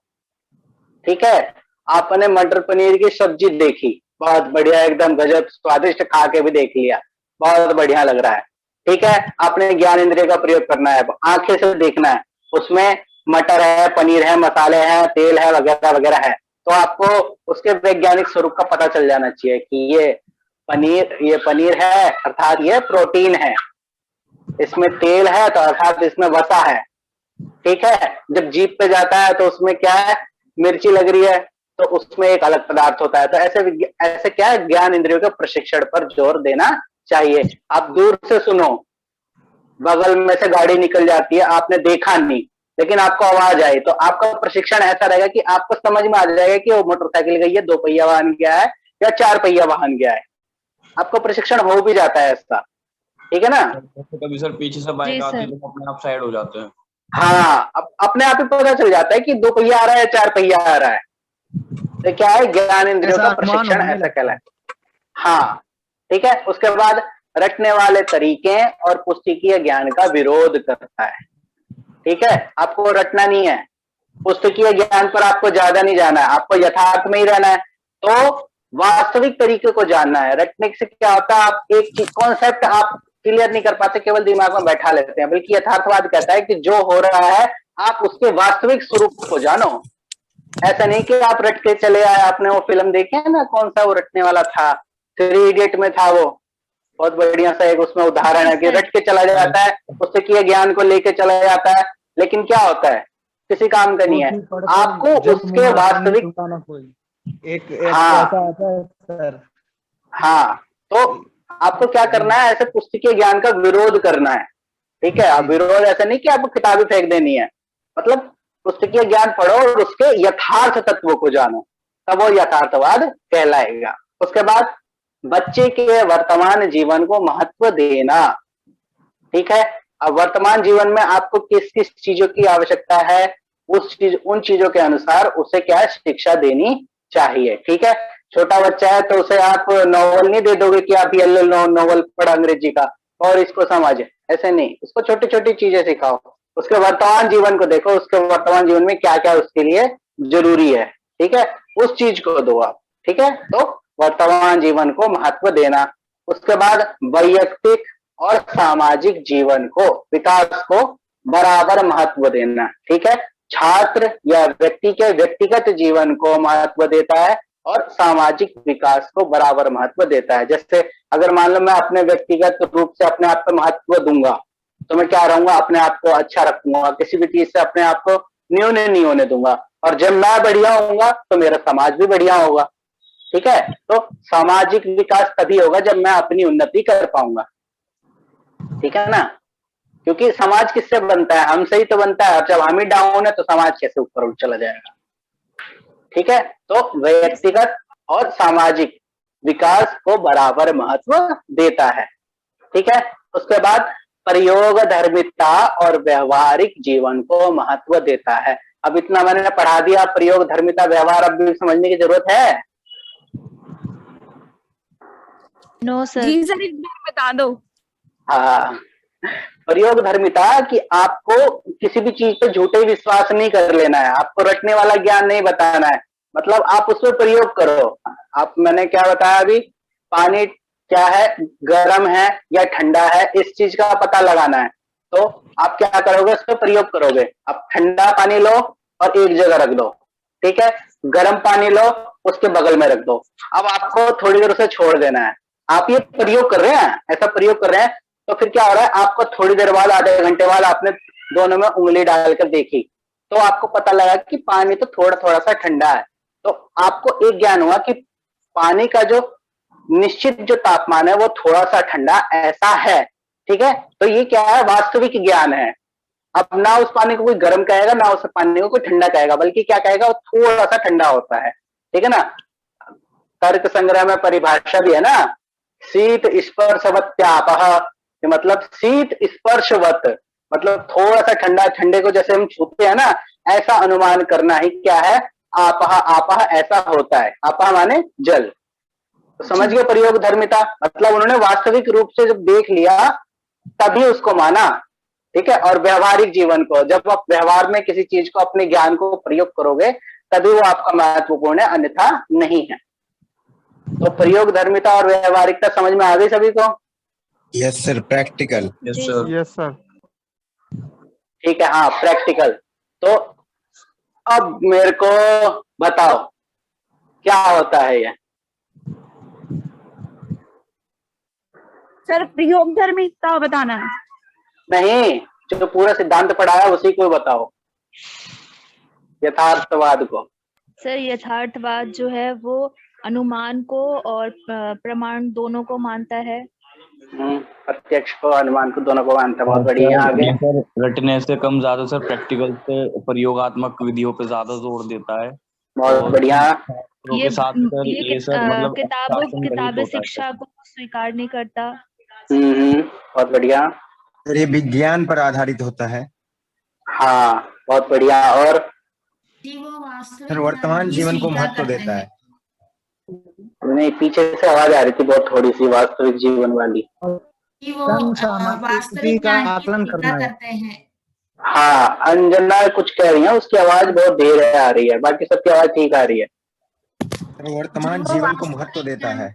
ठीक है, आपने मटर पनीर की सब्जी देखी, बहुत बढ़िया, एकदम गजब स्वादिष्ट, खा के भी देख लिया, बहुत बढ़िया लग रहा है। ठीक है, आपने ज्ञान इंद्रिय का प्रयोग करना है, आंखें से देखना है, उसमें मटर है, पनीर है, मसाले हैं, तेल है, वगैरह वगैरह है। तो आपको उसके वैज्ञानिक स्वरूप का पता चल जाना चाहिए कि ये पनीर है अर्थात ये प्रोटीन है, इसमें तेल है तो अर्थात इसमें वसा है। ठीक है, जब जीभ पे जाता है तो उसमें क्या है, मिर्ची लग रही है तो उसमें एक अलग पदार्थ होता है। तो ऐसे क्या है, ज्ञान इंद्रियों के प्रशिक्षण पर जोर देना चाहिए। आप दूर से सुनो, बगल में से गाड़ी निकल जाती है, आपने देखा नहीं लेकिन आपको आवाज आई, तो आपका प्रशिक्षण ऐसा रहेगा कि आपको समझ में आ जाएगा कि वो मोटरसाइकिल गई है, 2 पहिया वाहन गया है या 4 पहिया वाहन गया है। आपको प्रशिक्षण हो भी जाता है ऐसा। ठीक है ना, कभी सर पीछे से बाइक आती है तो अपने आप साइड हो जाते हैं। हाँ, अब अपने आप ही पता चल जाता है कि 2 पहिया आ रहा है, 4 पहिया आ रहा है। तो क्या है, ज्ञान इंद्रियों का प्रशिक्षण ऐसा कहलाता है। हाँ, ठीक है। उसके बाद रटने वाले तरीके और पुस्तकीय ज्ञान का विरोध करता है। ठीक है, आपको रटना नहीं है, पुस्तकीय ज्ञान पर आपको ज्यादा नहीं जाना है, आपको यथार्थ में ही रहना है। तो वास्तविक तरीके को जानना है। रटने से क्या होता है, आप एक चीज कॉन्सेप्ट आप क्लियर नहीं कर पाते, केवल दिमाग में बैठा लेते हैं। बल्कि यथार्थवाद कहता है कि जो हो रहा है आप उसके वास्तविक स्वरूप को जानो। ऐसा नहीं कि आप रट के चले आए। आपने वो फिल्म देखी है ना, कौन सा वो रटने वाला था, 3 इडियट में था, वो बहुत बढ़िया सा एक उसमें उदाहरण है कि रट के चला जाता है, उससे किए ज्ञान को लेके चला जाता है, लेकिन क्या होता है, किसी काम का नहीं है। आपको उसके वास्तविक हाँ, तो आपको क्या करना है, ऐसे पुस्तकीय ज्ञान का विरोध करना है। ठीक है, अब विरोध ऐसा नहीं कि आपको किताबें फेंक देनी है, मतलब पुस्तकीय ज्ञान पढ़ो और उसके यथार्थ तत्वों को जानो, तब वो यथार्थवाद कहलाएगा। उसके बाद बच्चे के वर्तमान जीवन को महत्व देना। ठीक है, अब वर्तमान जीवन में आपको किस किस चीजों की आवश्यकता है, उन चीजों के अनुसार उसे क्या शिक्षा देनी चाहिए। ठीक है, छोटा बच्चा है तो उसे आप नॉवल नहीं दे दोगे कि आप ये नॉवल पढ़ अंग्रेजी का और इसको समझ, ऐसे नहीं, उसको छोटी छोटी चीजें सिखाओ, उसके वर्तमान जीवन को देखो, उसके वर्तमान जीवन में क्या क्या उसके लिए जरूरी है। ठीक है, उस चीज को दो आप। ठीक है, तो वर्तमान जीवन को महत्व देना। उसके बाद वैयक्तिक और सामाजिक जीवन को, विकास को बराबर महत्व देना। ठीक है, छात्र या व्यक्ति के व्यक्तिगत जीवन को महत्व देता है और सामाजिक विकास को बराबर महत्व देता है। जैसे अगर मान लो मैं अपने व्यक्तिगत रूप से अपने आप को महत्व दूंगा तो मैं क्या रहूंगा, अपने आप को अच्छा रखूंगा, किसी भी चीज से अपने आप को न्यून नहीं होने दूंगा, और जब मैं बढ़िया होऊंगा तो मेरा समाज भी बढ़िया होगा। ठीक है, तो सामाजिक विकास तभी होगा जब मैं अपनी उन्नति कर पाऊंगा। ठीक है ना, क्योंकि समाज किससे बनता है, हमसे ही तो बनता है, और जब हम ही डाउन है तो समाज कैसे ऊपर चला जाएगा। ठीक है, तो व्यक्तिगत और सामाजिक विकास को बराबर महत्व देता है। ठीक है, उसके बाद प्रयोग धर्मिता और व्यवहारिक जीवन को महत्व देता है। अब इतना मैंने पढ़ा दिया, प्रयोग धर्मिता व्यवहार अब भी समझने की जरूरत है? No sir. जी सर, एक बार बता दो। हाँ, प्रयोग धर्मिता कि आपको किसी भी चीज पे झूठे विश्वास नहीं कर लेना है, आपको रटने वाला ज्ञान नहीं बताना है, मतलब आप उसमें प्रयोग करो। आप, मैंने क्या बताया अभी, पानी क्या है, गर्म है या ठंडा है, इस चीज का पता लगाना है, तो आप क्या करोगे, उस पर प्रयोग करोगे। आप ठंडा पानी लो और एक जगह रख दो, ठीक है, गर्म पानी लो उसके बगल में रख दो, अब आपको थोड़ी देर उसे छोड़ देना है। आप ये प्रयोग कर रहे हैं, ऐसा प्रयोग कर रहे हैं, तो फिर क्या हो रहा है, आपको थोड़ी देर बाद, आधे घंटे बाद आपने दोनों में उंगली डालकर देखी तो आपको पता लगा कि पानी तो थोड़ा थोड़ा सा ठंडा है। तो आपको एक ज्ञान हुआ कि पानी का जो निश्चित जो तापमान है वो थोड़ा सा ठंडा ऐसा है। ठीक है, तो ये क्या है, वास्तविक ज्ञान है। अब ना उस पानी को कोई गर्म कहेगा, ना उस पानी को कोई ठंडा कहेगा, बल्कि क्या कहेगा, वो थोड़ा सा ठंडा होता है। ठीक है ना, तर्क संग्रह में परिभाषा भी है ना, शीत स्पर्शवत्यापः, मतलब शीत स्पर्शवत, मतलब थोड़ा सा ठंडा, ठंडे को जैसे हम छूते हैं ना, ऐसा अनुमान करना ही क्या है, आपः, आपः ऐसा होता है, आपः माने जल। तो समझ गए प्रयोग धर्मिता, मतलब उन्होंने वास्तविक रूप से जब देख लिया तभी उसको माना। ठीक है, और व्यवहारिक जीवन को, जब आप व्यवहार में किसी चीज को, अपने ज्ञान को प्रयोग करोगे तभी वो आपका महत्वपूर्ण है, अन्यथा नहीं है। तो प्रयोग धर्मिता और व्यवहारिकता समझ में आ गई सभी को? Yes sir, practical. Yes sir. Yes sir. ठीक है, हाँ प्रैक्टिकल। तो अब मेरे को बताओ क्या होता है ये? सर प्रयोग धर्मिता बताना है। नहीं, जो पूरा सिद्धांत पढ़ाया उसी को बताओ, यथार्थवाद को। सर यथार्थवाद जो है वो अनुमान को और प्रमाण दोनों को मानता है। प्रत्यक्ष को, अनुमान को, दोनों को मानता है। बहुत बढ़िया, आगे। सर रटने से कम ज्यादा सर प्रैक्टिकल से प्रयोगात्मक विधियों पे ज्यादा जोर देता है। बहुत बढ़िया। ये साथ सर ये सर मतलब किताबी शिक्षा को स्वीकार नहीं करता। बहुत बढ़िया। सर ये विज्ञान पर आधारित होता है। हाँ बहुत बढ़िया। और सर वर्तमान जीवन को महत्व देता है। नहीं, पीछे से आवाज आ रही थी बहुत थोड़ी सी, वास्तविक जीवन वाली। कि वो वास्तविक का आकलन करते हैं। हाँ, अंजना कुछ कह रही है, उसकी आवाज बहुत धीरे आ रही है, बाकी सबकी आवाज ठीक आ रही है। वर्तमान जीवन को महत्व देता है।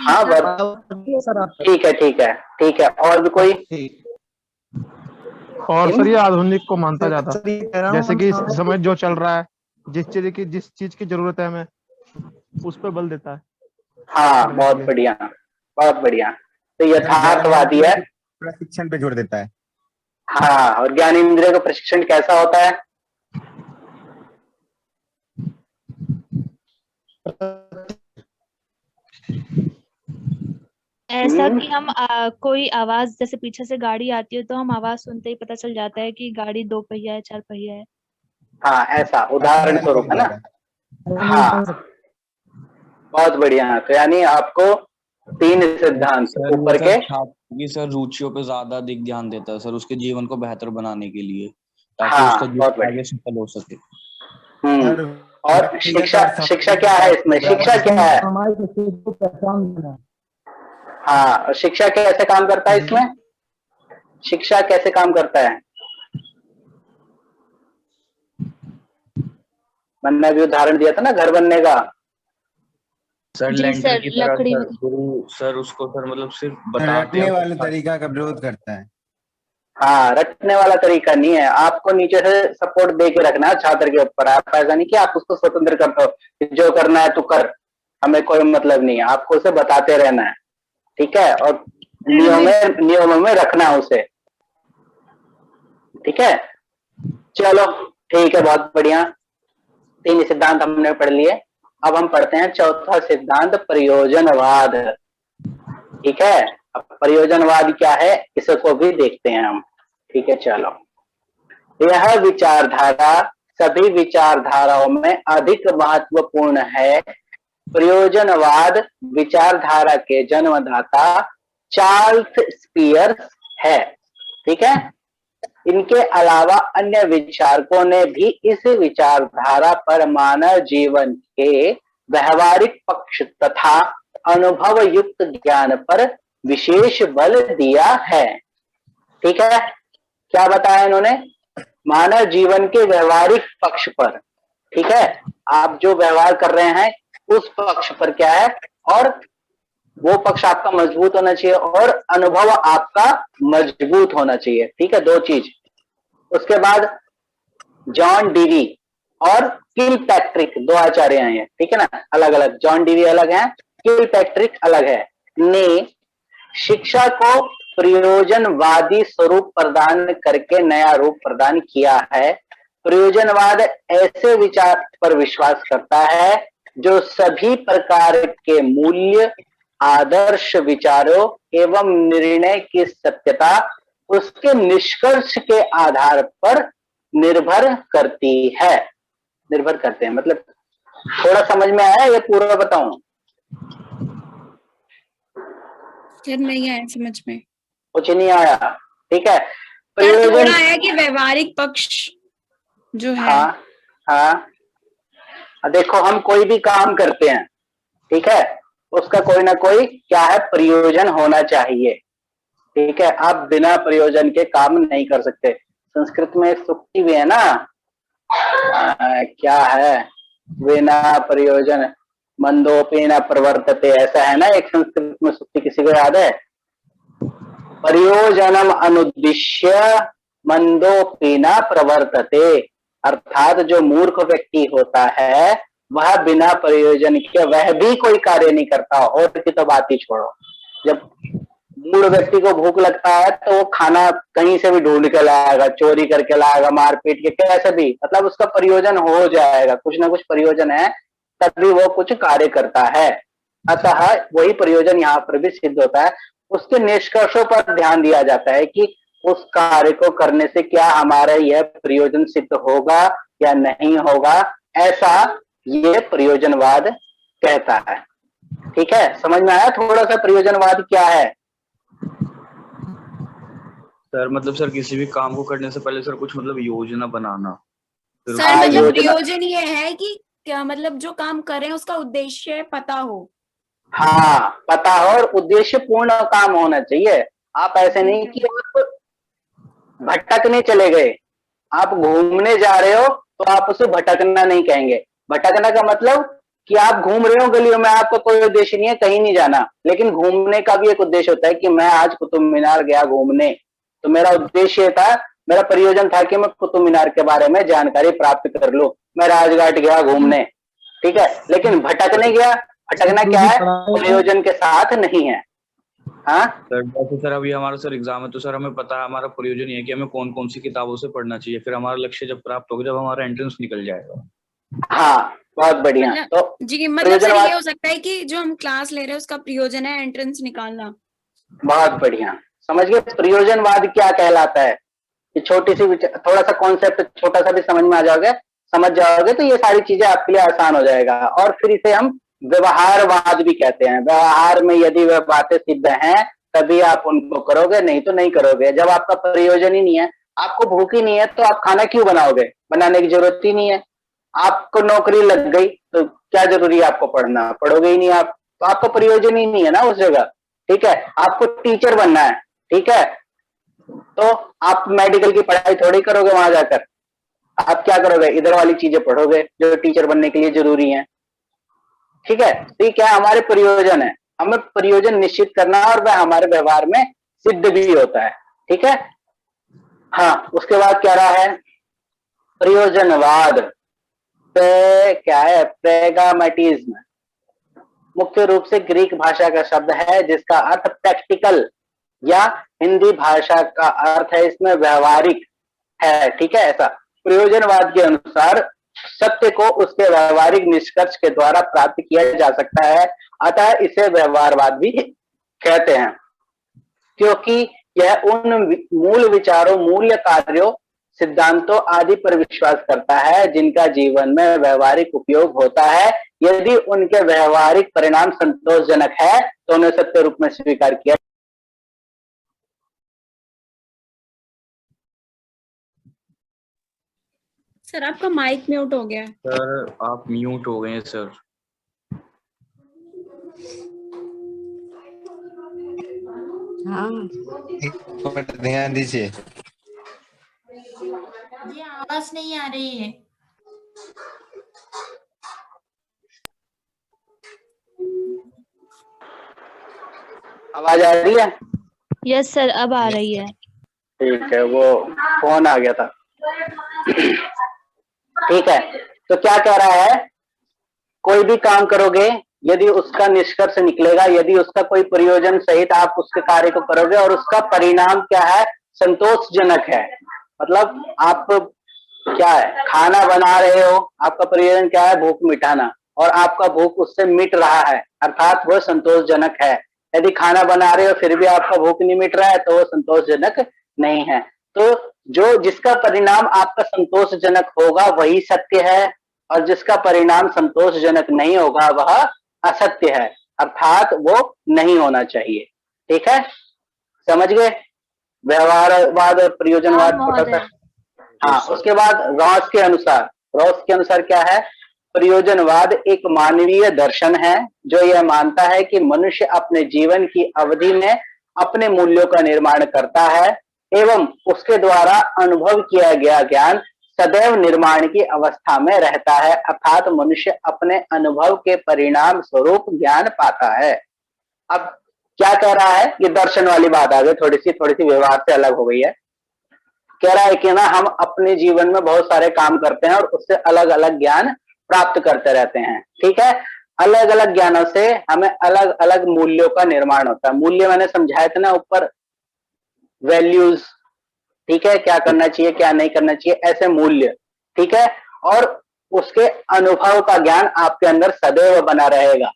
हाँ ठीक है, ठीक है, ठीक है। और भी कोई? और सर ये आधुनिक को मानता जाता, जैसे कि इस समय जो चल रहा है, जिस चीज की जरूरत है हमें, उस पर बल देता है। हाँ बहुत बढ़िया, बहुत बढ़िया। तो यथार्थवादी है, प्रशिक्षण पे जोर देता है। हाँ, और ज्ञानेंद्रिय का प्रशिक्षण कैसा होता है? ऐसा कि हम कोई आवाज, जैसे पीछे से गाड़ी आती है तो हम आवाज सुनते ही पता चल जाता है कि गाड़ी 2 पहिया है, 4 पहिया है। हाँ, ऐसा उदाहरण स्वरूप है ना। हाँ बहुत बढ़िया। तो यानी आपको 3 सिद्धांत ऊपर के। ये सर रुचियों पे ज्यादा अधिक ध्यान देता है सर, उसके जीवन को बेहतर बनाने के लिए, ताकि हाँ, उसका जीवन आगे सफल हो सके। और शिक्षा क्या है इसमें? शिक्षा क्या है? समाज के चीज को पहचान देना। हाँ, शिक्षा कैसे काम करता है इसमें? शिक्षा कैसे काम करता है? मैंने अभी उदाहरण दिया था ना घर बनने का। सर जी लेंटर सर, की तरह लकड़ी सर, में। गुरु सर उसको सर मतलब सिर्फ बताते रटने हैं। वाले तरीका का विरोध करता है। हाँ, रटने वाला तरीका नहीं है, आपको नीचे से सपोर्ट दे के रखना है छात्र के ऊपर। आप ऐसा नहीं कि आप उसको स्वतंत्र करते हो कि जो करना है तू कर, हमें कोई मतलब नहीं है, आपको उसे बताते रहना है, ठीक है? और नियमों में रखना है उसे, ठीक है? चलो ठीक है, बहुत बढ़िया। 3 सिद्धांत हमने पढ़ लिए। अब हम पढ़ते हैं चौथा सिद्धांत, प्रयोजनवाद। ठीक है, अब प्रयोजनवाद क्या है इसको भी देखते हैं हम। ठीक है, चलो। यह विचारधारा सभी विचारधाराओं में अधिक महत्वपूर्ण है। प्रयोजनवाद विचारधारा के जन्मदाता चार्ल्स स्पियर्स है। ठीक है, इनके अलावा अन्य विचारकों ने भी इस विचारधारा पर मानव जीवन के व्यवहारिक पक्ष तथा अनुभव युक्त ज्ञान पर विशेष बल दिया है। ठीक है, क्या बताया इन्होंने? मानव जीवन के व्यवहारिक पक्ष पर। ठीक है, आप जो व्यवहार कर रहे हैं उस पक्ष पर क्या है, और वो पक्ष आपका मजबूत होना चाहिए और अनुभव आपका मजबूत होना चाहिए। ठीक है, 2 चीज। उसके बाद जॉन डीवी और किलपैट्रिक 2 आचार्य हैं, ठीक है ना, अलग अलग। जॉन डीवी अलग है, किलपैट्रिक अलग है, ने शिक्षा को प्रयोजनवादी स्वरूप प्रदान करके नया रूप प्रदान किया है। प्रयोजनवाद ऐसे विचार पर विश्वास करता है जो सभी प्रकार के मूल्य, आदर्श, विचारों एवं निर्णय की सत्यता उसके निष्कर्ष के आधार पर निर्भर करती है। निर्भर करते हैं मतलब, थोड़ा समझ में आया? ये पूरा बताऊं? सर नहीं आया समझ में। कुछ नहीं आया? ठीक है, सर थोड़ा आया कि व्यवहारिक पक्ष जो है। हाँ हाँ, देखो हम कोई भी काम करते हैं, ठीक है, उसका कोई ना कोई क्या है, प्रयोजन होना चाहिए। ठीक है, आप बिना प्रयोजन के काम नहीं कर सकते। संस्कृत में सूक्ति भी है ना, क्या है, बिना प्रयोजन मंदोपि न प्रवर्तते, ऐसा है ना एक संस्कृत में सूक्ति, किसी को याद है? प्रयोजनम अनुद्दिश्य मंदोपि न प्रवर्तते, अर्थात जो मूर्ख व्यक्ति होता है वह बिना प्रयोजन के वह भी कोई कार्य नहीं करता। और की तो बात ही छोड़ो, जब मूढ़ व्यक्ति को भूख लगता है तो वो खाना कहीं से भी ढूंढ के लाएगा, चोरी करके लाएगा, मारपीट के, कैसे भी, मतलब उसका प्रयोजन हो जाएगा, कुछ ना कुछ प्रयोजन है तभी वो कुछ कार्य करता है। अतः वही प्रयोजन यहाँ पर भी सिद्ध होता है। उसके निष्कर्षों पर ध्यान दिया जाता है कि उस कार्य को करने से क्या हमारा यह प्रयोजन सिद्ध होगा या नहीं होगा, ऐसा ये प्रयोजनवाद कहता है। ठीक है, समझ में आया थोड़ा सा प्रयोजनवाद क्या है? सर मतलब सर किसी भी काम को करने से पहले सर कुछ मतलब योजना बनाना। सर मतलब प्रयोजन ये है कि क्या मतलब जो काम करें उसका उद्देश्य पता हो। हाँ, पता हो और उद्देश्य पूर्ण काम होना चाहिए। आप ऐसे नहीं कि आप भटकने चले गए, आप घूमने जा रहे हो तो आप उसे भटकना नहीं कहेंगे। भटकना का मतलब कि आप घूम रहे हो गलियों में, आपका कोई उद्देश्य नहीं है, कहीं नहीं जाना, लेकिन घूमने का भी एक उद्देश्य होता है कि मैं आज कुतुब मीनार गया घूमने, तो मेरा उद्देश्य था, मेरा प्रयोजन था कि मैं कुतुब मीनार के बारे में जानकारी प्राप्त कर लूं, मैं राजघाट गया घूमने, ठीक है, लेकिन भटकने गया। भटकना क्या है? प्रयोजन के साथ नहीं है। हाँ सर, जैसे सर अभी हमारा सर एग्जाम है तो सर हमें पता है हमारा प्रयोजन ये है कि हमें कौन कौन सी किताबों से पढ़ना चाहिए, फिर हमारा लक्ष्य जब प्राप्त होगा, जब हमारा एंट्रेंस निकल जाएगा। हाँ, बहुत बढ़िया। तो जी मतलब सर ये हो सकता है कि जो हम क्लास ले रहे हैं उसका प्रयोजन है एंट्रेंस निकालना। बहुत बढ़िया, समझ गए प्रयोजनवाद क्या कहलाता है? ये छोटी सी थोड़ा सा कॉन्सेप्ट छोटा सा भी समझ में आ समझ जाओगे तो ये सारी चीजें आपके लिए आसान हो जाएगा। और फिर इसे हम व्यवहारवाद भी कहते हैं। व्यवहार में यदि वह बातें सिद्ध हैं तभी आप उनको करोगे, नहीं तो नहीं करोगे। जब आपका प्रयोजन ही नहीं है, आपको भूख ही नहीं है, तो आप खाना क्यों बनाओगे? बनाने की जरूरत ही नहीं है। आपको नौकरी लग गई तो क्या जरूरी है आपको पढ़ना, पढ़ोगे ही नहीं आप, तो आपका प्रयोजन ही नहीं है ना उस जगह। ठीक है, आपको टीचर बनना है, ठीक है, तो आप मेडिकल की पढ़ाई थोड़ी करोगे वहां जाकर, आप क्या करोगे, इधर वाली चीजें पढ़ोगे जो टीचर बनने के लिए जरूरी है। ठीक है, तो ये क्या हमारे प्रयोजन है, हमें प्रयोजन निश्चित करना और वह हमारे व्यवहार में सिद्ध भी होता है। ठीक है, हाँ, उसके बाद क्या रहा है, प्रयोजनवाद क्या है, प्रेगामेटिज्म, मुख्य रूप से ग्रीक भाषा का शब्द है जिसका अर्थ प्रैक्टिकल या हिंदी भाषा का अर्थ है इसमें व्यवहारिक है। ठीक है, ऐसा प्रयोजनवाद के अनुसार सत्य को उसके व्यवहारिक निष्कर्ष के द्वारा प्राप्त किया जा सकता है, अतः इसे व्यवहारवाद भी कहते हैं, क्योंकि यह उन मूल विचारों, मूल्य कार्यों, सिद्धांतों आदि पर विश्वास करता है जिनका जीवन में व्यवहारिक उपयोग होता है। यदि उनके व्यवहारिक परिणाम संतोषजनक है तो उन्हें सत्य रूप में स्वीकार किया। सर आपका माइक म्यूट हो गया। सर आप म्यूट हो गए हैं सर। हाँ, एक मिनट ध्यान दीजिए। ये आवाज नहीं आ रही है। आवाज आ रही है? यस सर, अब आ रही है। ठीक है, वो फोन आ गया था। ठीक है, तो क्या कह रहा है, कोई भी काम करोगे यदि उसका निष्कर्ष निकलेगा, यदि उसका कोई प्रयोजन सहित आप उसके कार्य को करोगे और उसका परिणाम क्या है, संतोषजनक है, मतलब आप क्या है, खाना बना रहे हो, आपका प्रयोजन क्या है, भूख मिटाना, और आपका भूख उससे मिट रहा है, अर्थात वह संतोषजनक है। यदि खाना बना रहे हो फिर भी आपका भूख नहीं मिट रहा है तो वो संतोषजनक नहीं है। तो जो जिसका परिणाम आपका संतोषजनक होगा वही सत्य है, और जिसका परिणाम संतोषजनक नहीं होगा वह असत्य है, अर्थात वो नहीं होना चाहिए। ठीक है, समझ गए व्यवहारवाद और प्रयोजनवाद हाँ, छोटा सा। महोदय। हाँ, उसके बाद रॉस के अनुसार क्या है, प्रयोजनवाद एक मानवीय दर्शन है जो यह मानता है कि मनुष्य अपने जीवन की अवधि में अपने मूल्यों का निर्माण करता है एवं उसके द्वारा अनुभव किया गया ज्ञान सदैव निर्माण की अवस्था में रहता है, अर्थात मनुष्य अपने अनुभव के परिणाम स्वरूप ज्ञान पाता है। अब क्या कह रहा है, ये दर्शन वाली बात आ गई, थोड़ी सी व्यवहार से अलग हो गई है। कह रहा है कि ना हम अपने जीवन में बहुत सारे काम करते हैं और उससे अलग अलग ज्ञान प्राप्त करते रहते हैं। ठीक है, अलग अलग ज्ञानों से हमें अलग अलग मूल्यों का निर्माण होता है। मूल्य मैंने समझाया था ना ऊपर, वैल्यूज, ठीक है, क्या करना चाहिए क्या नहीं करना चाहिए, ऐसे मूल्य। ठीक है, और उसके अनुभव का ज्ञान आपके अंदर सदैव बना रहेगा।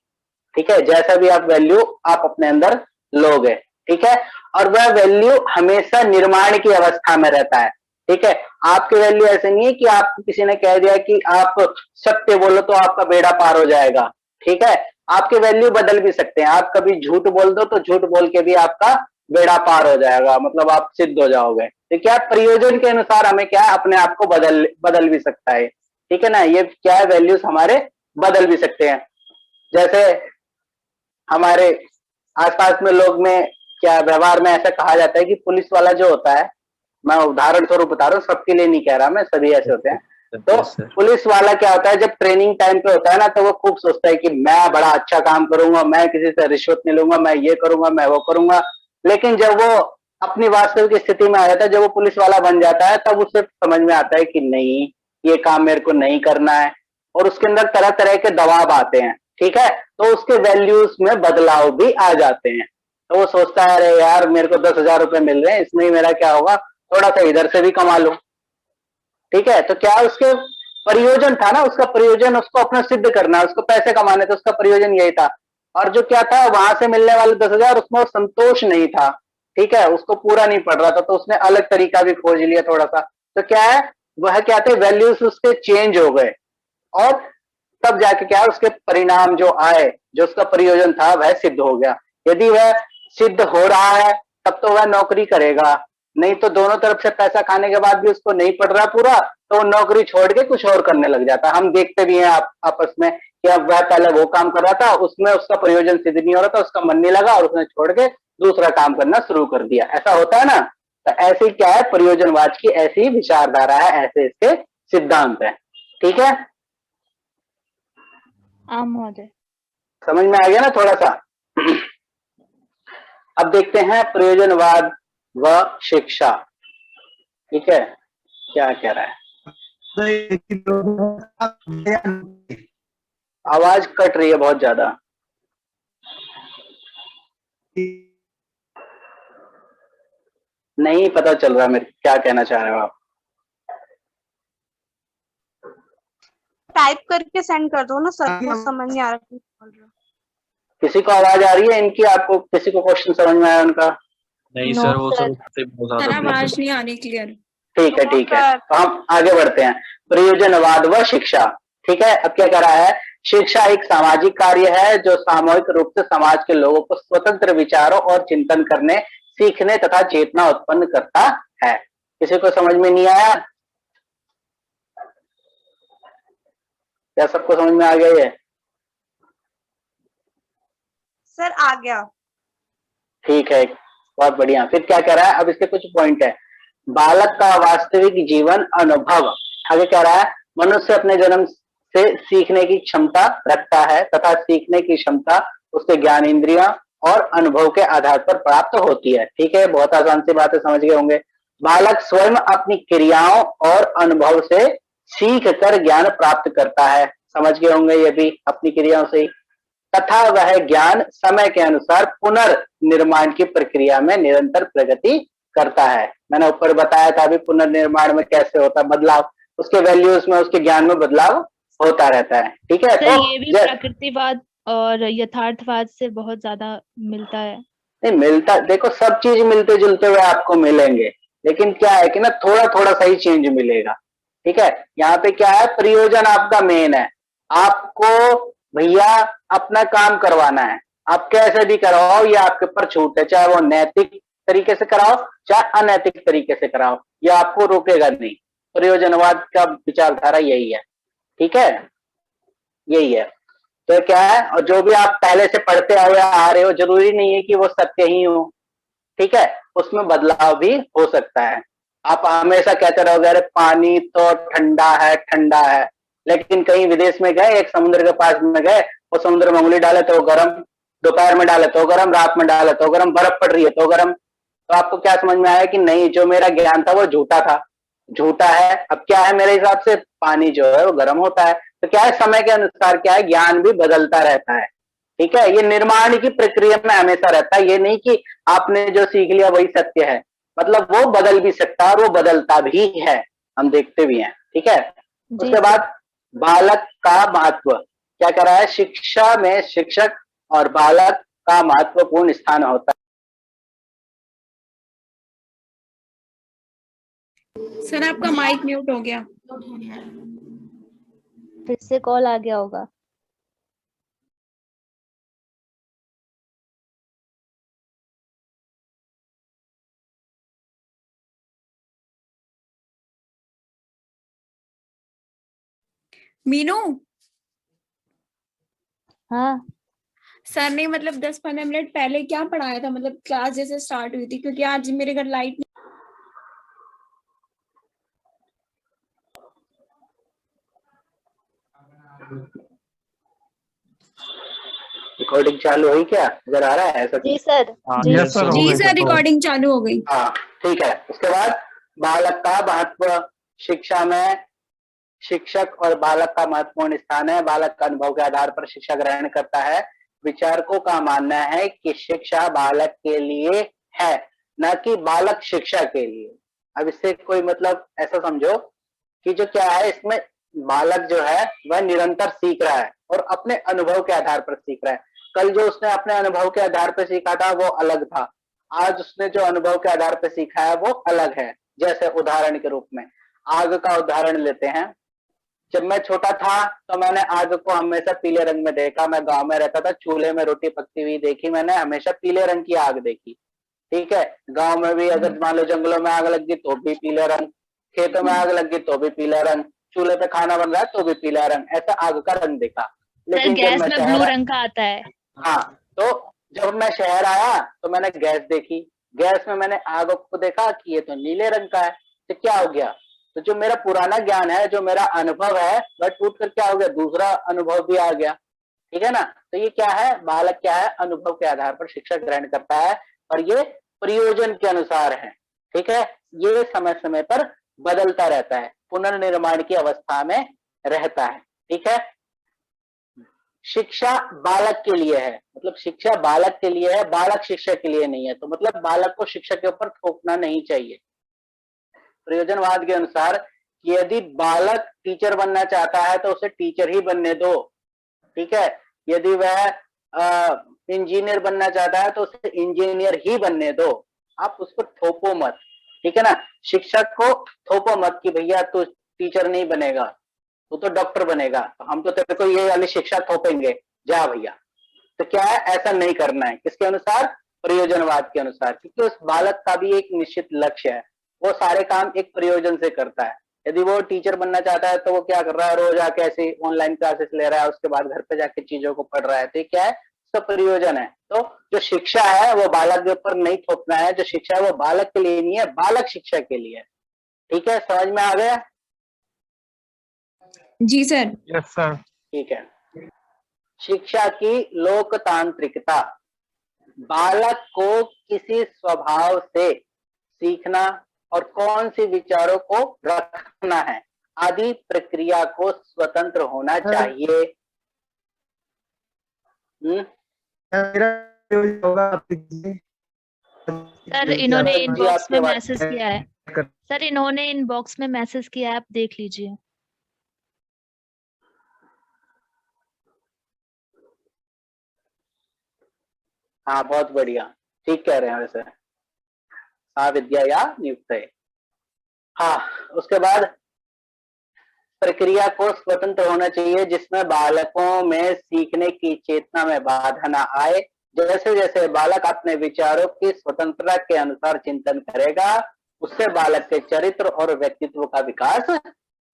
ठीक है, जैसा भी आप वैल्यू आप अपने अंदर लोगे, ठीक है, और वह वैल्यू हमेशा निर्माण की अवस्था में रहता है। ठीक है, आपकी वैल्यू ऐसे नहीं है कि आपको किसी ने कह दिया कि आप सत्य बोलो तो आपका बेड़ा पार हो जाएगा। ठीक है, आपके वैल्यू बदल भी सकते हैं, आप कभी झूठ बोल दो तो झूठ बोल के भी आपका बेड़ा पार हो जाएगा, मतलब आप सिद्ध हो जाओगे। तो क्या प्रयोजन के अनुसार हमें क्या है, अपने आप को बदल भी सकता है। ठीक है ना, ये क्या है, वैल्यूज हमारे बदल भी सकते हैं। जैसे हमारे आसपास में लोग में क्या व्यवहार में ऐसा कहा जाता है कि पुलिस वाला जो होता है, मैं उदाहरण स्वरूप बता रहा हूँ, सबके लिए नहीं कह रहा मैं, सभी ऐसे होते हैं। तो पुलिस वाला क्या होता है, जब ट्रेनिंग टाइम पे होता है ना तो वो खूब सोचता है कि मैं बड़ा अच्छा काम करूंगा, मैं किसी से रिश्वत नहीं लूंगा, मैं ये करूंगा, मैं वो करूंगा। लेकिन जब वो अपनी वास्तविक स्थिति में आ जाता है, जब वो पुलिस वाला बन जाता है, तब उसे समझ में आता है कि नहीं, ये काम मेरे को नहीं करना है, और उसके अंदर तरह तरह के दबाव आते हैं। ठीक है, तो उसके वैल्यूज में बदलाव भी आ जाते हैं। तो वो सोचता है अरे यार मेरे को 10,000 रुपए मिल रहे हैं, इसमें ही मेरा क्या होगा, थोड़ा सा इधर से भी कमा लो। ठीक है, तो क्या उसके प्रयोजन था ना, उसका प्रयोजन उसको अपना सिद्ध करना, उसको पैसे कमाने, तो उसका प्रयोजन यही था। और जो क्या था, वहां से मिलने वाले 10,000 उसमें संतोष नहीं था। ठीक है, उसको पूरा नहीं पड़ रहा था, तो उसने अलग तरीका भी खोज लिया थोड़ा सा। तो क्या है, वह क्या थे, वैल्यूज उसके चेंज हो गए, और तब जाके क्या, उसके परिणाम जो आए, जो उसका प्रयोजन था वह सिद्ध हो गया। यदि वह सिद्ध हो रहा है तब तो वह नौकरी करेगा, नहीं तो दोनों तरफ से पैसा खाने के बाद भी उसको नहीं पड़ रहा पूरा, तो वो नौकरी छोड़ के कुछ और करने लग जाता है। हम देखते भी हैं आपस में कि अब वह पहले वो काम कर रहा था, उसमें उसका प्रयोजन सिद्ध नहीं हो रहा था, उसका मन नहीं लगा और उसने छोड़ के दूसरा काम करना शुरू कर दिया। ऐसा होता है ना। तो ऐसे क्या है, प्रयोजनवाद की ऐसी विचारधारा है, ऐसे इसके सिद्धांत है। ठीक है, महोदय समझ में आ गया ना थोड़ा सा। अब देखते हैं प्रयोजनवाद व शिक्षा। ठीक है, क्या कह रहा है? आवाज कट रही है बहुत ज्यादा। नहीं पता चल रहा मेरे क्या कहना चाह रहे हो आप। टाइप करके सेंड कर दो ना सर को, समझ नहीं आ रहा। किसी को आवाज आ रही है इनकी? आपको किसी को क्वेश्चन समझ में आया उनका? नहीं No, सर, वो sir. सर आवाज नहीं आ रही क्लियर। ठीक है ठीक है, तो हम आगे बढ़ते हैं। प्रयोजनवाद व शिक्षा। ठीक है, अब क्या कर रहा है, शिक्षा एक सामाजिक कार्य है जो सामूहिक रूप से समाज के लोगों को स्वतंत्र विचारों और चिंतन करने, सीखने तथा चेतना उत्पन्न करता है। किसी को समझ में नहीं आया? क्या सबको समझ में आ गया ये? सर आ गया। ठीक है, बहुत बढ़िया। फिर क्या कह रहा है, अब इसके कुछ पॉइंट है। बालक का वास्तविक जीवन अनुभव। आगे कह रहा है, मनुष्य अपने जन्म से सीखने की क्षमता रखता है तथा सीखने की क्षमता उसके ज्ञान इंद्रियों और अनुभव के आधार पर प्राप्त होती है। ठीक है, बहुत आसान सी बातें समझ गए होंगे। बालक स्वयं अपनी क्रियाओं और अनुभव से सीख कर ज्ञान प्राप्त करता है। समझ गए होंगे ये भी, अपनी क्रियाओं से ही। तथा वह ज्ञान समय के अनुसार पुनर्निर्माण की प्रक्रिया में निरंतर प्रगति करता है। मैंने ऊपर बताया था अभी पुनर्निर्माण में कैसे होता है बदलाव, उसके वैल्यूज में, उसके ज्ञान में बदलाव होता रहता है। ठीक है, सर तो ये भी प्रकृतिवाद और यथार्थवाद से बहुत ज्यादा मिलता है। नहीं मिलता, देखो सब चीज मिलते जुलते हुए आपको मिलेंगे, लेकिन क्या है कि ना थोड़ा थोड़ा सा ही चेंज मिलेगा। ठीक है, यहाँ पे क्या है, प्रयोजन आपका मेन है। आपको भैया अपना काम करवाना है, आप कैसे भी करवाओ, ये आपके ऊपर छूट है। चाहे वो नैतिक तरीके से कराओ, चाहे अनैतिक तरीके से कराओ, ये आपको रोकेगा नहीं। प्रयोजनवाद का विचारधारा यही है। ठीक है, यही है। तो क्या है, और जो भी आप पहले से पढ़ते हुए आ रहे हो, जरूरी नहीं है कि वो सत्य ही हो। ठीक है, उसमें बदलाव भी हो सकता है। आप हमेशा कहते रहोगे अरे पानी तो ठंडा है ठंडा है, लेकिन कहीं विदेश में गए, एक समुद्र के पास में गए, वो समुद्र में उंगली डाले तो गर्म, दोपहर में डाले तो गर्म, रात में डाले तो गर्म, बर्फ पड़ रही है तो गर्म। तो आपको क्या समझ में आया कि नहीं, जो मेरा ज्ञान था वो झूठा था, झूठा है। अब क्या है, मेरे हिसाब से पानी जो है वो गर्म होता है। तो क्या है, समय के अनुसार क्या है, ज्ञान भी बदलता रहता है। ठीक है, ये निर्माण की प्रक्रिया में हमेशा रहता है। ये नहीं कि आपने जो सीख लिया वही सत्य है, मतलब वो बदल भी सकता है और वो बदलता भी है, हम देखते भी हैं। ठीक है, उसके बाद बालक का महत्व क्या कर रहा है, शिक्षा में शिक्षक और बालक का महत्वपूर्ण स्थान होता है। सर आपका माइक म्यूट हो गया। फिर से कॉल आ गया होगा। मीनू, हाँ सर ने मतलब 10-15 मिनट पहले क्या पढ़ाया था, मतलब क्लास जैसे स्टार्ट हुई थी, क्योंकि आज मेरे घर लाइट नहीं। रिकॉर्डिंग चालू हुई क्या, नजर आ रहा है ऐसा? जी सर। जी जी सर, रिकॉर्डिंग चालू हो गई। हाँ ठीक है। उसके बाद बालक का महत्व, शिक्षा में शिक्षक और बालक का महत्वपूर्ण स्थान है। बालक का अनुभव के आधार पर शिक्षा ग्रहण करता है। विचारकों का मानना है कि शिक्षा बालक के लिए है, न कि बालक शिक्षा के लिए। अब इससे कोई मतलब ऐसा समझो कि जो क्या है, इसमें बालक जो है वह निरंतर सीख रहा है और अपने अनुभव के आधार पर सीख रहा है। कल जो उसने अपने अनुभव के आधार पर सीखा था वो अलग था, आज उसने जो अनुभव के आधार पर सीखा है वो अलग है। जैसे उदाहरण के रूप में आग का उदाहरण लेते हैं। जब मैं छोटा था तो मैंने आग को हमेशा पीले रंग में देखा। मैं गांव में रहता था, चूल्हे में रोटी पकती हुई देखी मैंने, हमेशा पीले रंग की आग देखी। ठीक है, गांव में भी अगर मान लो जंगलों में आग लग गई तो भी पीला रंग, खेतों में आग लग गई तो भी पीला रंग, चूल्हे पे खाना बन रहा है तो भी पीला रंग, ऐसा आग का रंग देखा। सर लेकिन जब गैस मैं में शहर ब्लू रंग का आता है। हाँ, तो जब मैं शहर आया तो मैंने गैस देखी, गैस में मैंने आग को देखा कि ये तो नीले रंग का है, तो क्या हो गया, तो जो मेरा पुराना ज्ञान है, जो मेरा अनुभव है, वह टूट कर क्या हो गया, दूसरा अनुभव भी आ गया। ठीक है ना, तो ये क्या है, बालक क्या है, अनुभव के आधार पर शिक्षा ग्रहण करता है और ये प्रयोजन के अनुसार है। ठीक है, ये समय समय पर बदलता रहता है, पुनर्निर्माण की अवस्था में रहता है। ठीक है, शिक्षा बालक के लिए है, मतलब शिक्षा बालक के लिए है, बालक शिक्षा के लिए नहीं है। तो मतलब बालक को शिक्षा के ऊपर थोपना नहीं चाहिए। प्रयोजनवाद के अनुसार कि यदि बालक टीचर बनना चाहता है तो उसे टीचर ही बनने दो। ठीक है, यदि वह इंजीनियर बनना चाहता है तो उसे इंजीनियर ही बनने दो, आप उसको थोपो मत। ठीक है ना, शिक्षक को थोपो मत कि भैया तू टीचर नहीं बनेगा, तू तो डॉक्टर बनेगा, तो हम तो तेरे को ये वाली शिक्षा थोपेंगे, जा भैया। तो क्या है, ऐसा नहीं करना है। किसके अनुसार, प्रयोजनवाद के अनुसार, क्योंकि उस बालक का भी एक निश्चित लक्ष्य है, वो सारे काम एक प्रयोजन से करता है। यदि वो टीचर बनना चाहता है तो वो क्या कर रहा है, रोज आके ऐसे ऑनलाइन क्लासेस ले रहा है, उसके बाद घर पे जाके चीजों को पढ़ रहा है, तो ये क्या है, उसका प्रयोजन है। तो जो शिक्षा है वो बालक के ऊपर नहीं थोपना है, जो शिक्षा है वो बालक के लिए नहीं है, बालक शिक्षा के लिए है। ठीक है, समझ में आ गया? जी सर। Yes sir. ठीक है, शिक्षा की लोकतांत्रिकता, बालक को किसी स्वभाव से सीखना और कौन सी विचारों को रखना है आदि प्रक्रिया को स्वतंत्र होना चाहिए। सर इन्होंने इनबॉक्स में आपके मैसेज किया है, सर इन्होंने इनबॉक्स में मैसेज किया है, आप देख लीजिए। हाँ, बहुत बढ़िया, ठीक कह रहे हैं वैसे, विद्या या नियुक्त है। हाँ, उसके बाद प्रक्रिया को स्वतंत्र होना चाहिए जिसमें बालकों में सीखने की चेतना में बाधा न आए। जैसे जैसे बालक अपने विचारों की स्वतंत्रता के अनुसार चिंतन करेगा, उससे बालक के चरित्र और व्यक्तित्व का विकास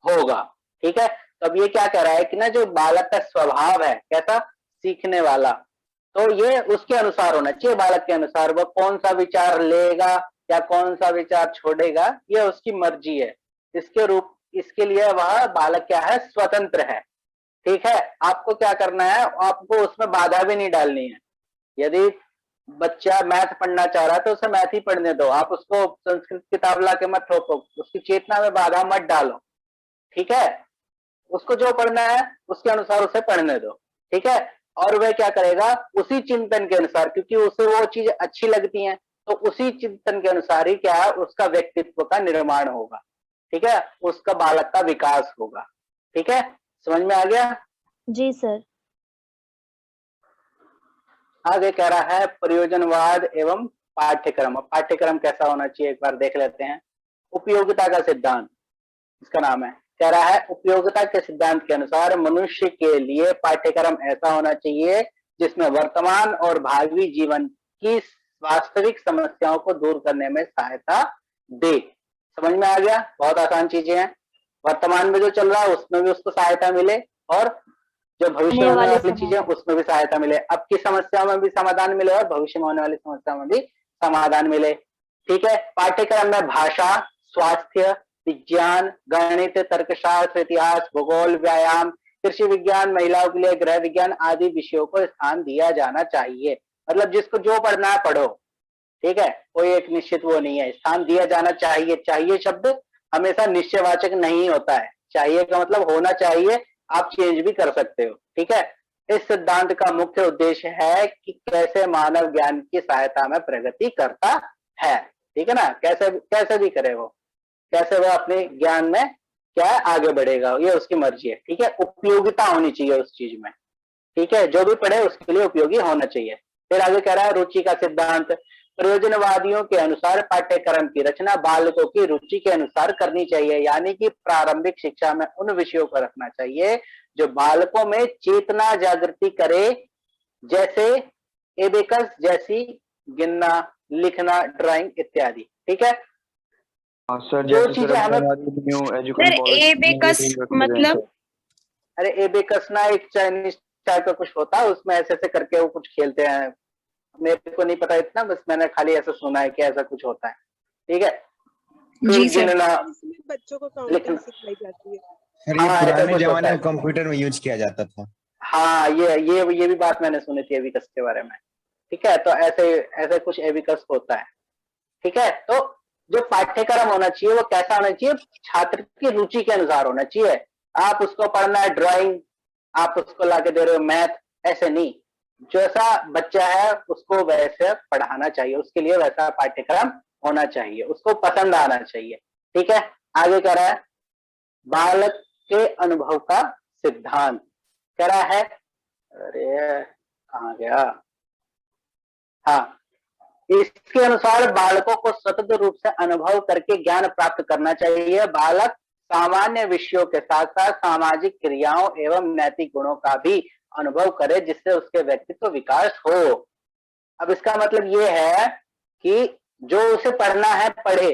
होगा। ठीक है, तो अब ये क्या कह रहा है कि ना, जो बालक का स्वभाव है कैसा, सीखने वाला, तो ये उसके अनुसार होना चाहिए, बालक के अनुसार। वह कौन सा विचार लेगा या कौन सा विचार छोड़ेगा, ये उसकी मर्जी है। इसके लिए वह बालक क्या है, स्वतंत्र है। ठीक है, आपको क्या करना है, आपको उसमें बाधा भी नहीं डालनी है। यदि बच्चा मैथ पढ़ना चाह रहा है तो उसे मैथ ही पढ़ने दो, आप उसको संस्कृत किताब ला के मत ठोको, उसकी चेतना में बाधा मत डालो। ठीक है, उसको जो पढ़ना है उसके अनुसार उसे पढ़ने दो। ठीक है, और वह क्या करेगा, उसी चिंतन के अनुसार, क्योंकि उसे वो चीज अच्छी लगती है, तो उसी चिंतन के अनुसार ही क्या है, उसका व्यक्तित्व का निर्माण होगा। ठीक है, उसका बालक का विकास होगा। ठीक है, समझ में आ गया? जी सर। आगे कह रहा है प्रयोजनवाद एवं पाठ्यक्रम। पाठ्यक्रम कैसा होना चाहिए एक बार देख लेते हैं। उपयोगिता का सिद्धांत इसका नाम है। कह रहा है उपयोगिता के सिद्धांत के अनुसार मनुष्य के लिए पाठ्यक्रम ऐसा होना चाहिए जिसमें वर्तमान और भावी जीवन की वास्तविक समस्याओं को दूर करने में सहायता दे। समझ में आ गया? बहुत आसान चीजें हैं। वर्तमान में जो चल रहा है उसमें भी उसको सहायता मिले और जो भविष्य में होने वाली चीजें उसमें भी सहायता मिले। अब की समस्याओं में भी समाधान मिले और भविष्य में होने वाली समस्याओं में भी समाधान मिले। ठीक है, पाठ्यक्रम में भाषा, स्वास्थ्य, विज्ञान, गणित, तर्कशास्त्र, इतिहास, भूगोल, व्यायाम, कृषि विज्ञान, महिलाओं के लिए गृह विज्ञान आदि विषयों को स्थान दिया जाना चाहिए। मतलब जिसको जो पढ़ना है पढ़ो। ठीक है, कोई एक निश्चित वो नहीं है, स्थान दिया जाना चाहिए। चाहिए शब्द हमेशा निश्चयवाचक नहीं होता है। चाहिए का मतलब होना चाहिए, आप चेंज भी कर सकते हो। ठीक है, इस सिद्धांत का मुख्य उद्देश्य है कि कैसे मानव ज्ञान की सहायता में प्रगति करता है। ठीक है ना, कैसे भी करे वो, कैसे वो अपने ज्ञान में क्या है आगे बढ़ेगा, ये उसकी मर्जी है। ठीक है, उपयोगिता होनी चाहिए उस चीज में। ठीक है, जो भी पढ़े उसके लिए उपयोगी होना चाहिए। फिर आगे कह रहा है रुचि का सिद्धांत। प्रयोजनवादियों के अनुसार पाठ्यक्रम की रचना बालकों की रुचि के अनुसार करनी चाहिए, यानी कि प्रारंभिक शिक्षा में उन विषयों को रखना चाहिए जो बालकों में चेतना जागृति करे, जैसे एबेकस जैसी गिनना, लिखना, ड्राइंग इत्यादि। ठीक है, हाँ सर, जो जैसे सर चीजें अभी हमें, हमारी new sir education policy abacus मतलब अरे एबेकस ना एक चाइनीज टाइप का कुछ होता है, उसमें ऐसे ऐसे करके वो कुछ खेलते हैं, मेरे को नहीं पता इतना, बस मैंने खाली ऐसा सुना है कि ऐसा कुछ होता है। ठीक है, जी फिर सर। गिनना, इसमें बच्चों को लिखना, काउंटिंग सिखाई जाती है। सर ये हाँ ऐसा पुराने कुछ होता जमाने है। में कंप्यूटर में यूज किया जाता था। हाँ ये भी बात मैंने सुनी थी एबिकस के बारे में। ठीक है, तो ऐसे ऐसे कुछ एबिकस होता है। ठीक है, तो जो पाठ्यक्रम होना चाहिए वो कैसा होना चाहिए, छात्र की रुचि के अनुसार होना चाहिए। आप उसको पढ़ना है ड्राइंग, आप उसको लाके दे रहे हो मैथ, ऐसे नहीं। जैसा बच्चा है उसको वैसे पढ़ाना चाहिए, उसके लिए वैसा पाठ्यक्रम होना चाहिए, उसको पसंद आना चाहिए। ठीक है, आगे कह रहा है बालक के अनुभव का सिद्धांत कह रहा है, अरे कहाँ गया, हाँ, इसके अनुसार बालकों को स्वतंत्र रूप से अनुभव करके ज्ञान प्राप्त करना चाहिए। बालक सामान्य विषयों के साथ साथ सामाजिक क्रियाओं एवं नैतिक गुणों का भी अनुभव करे, जिससे उसके व्यक्तित्व विकास हो। अब इसका मतलब ये है कि जो उसे पढ़ना है पढ़े,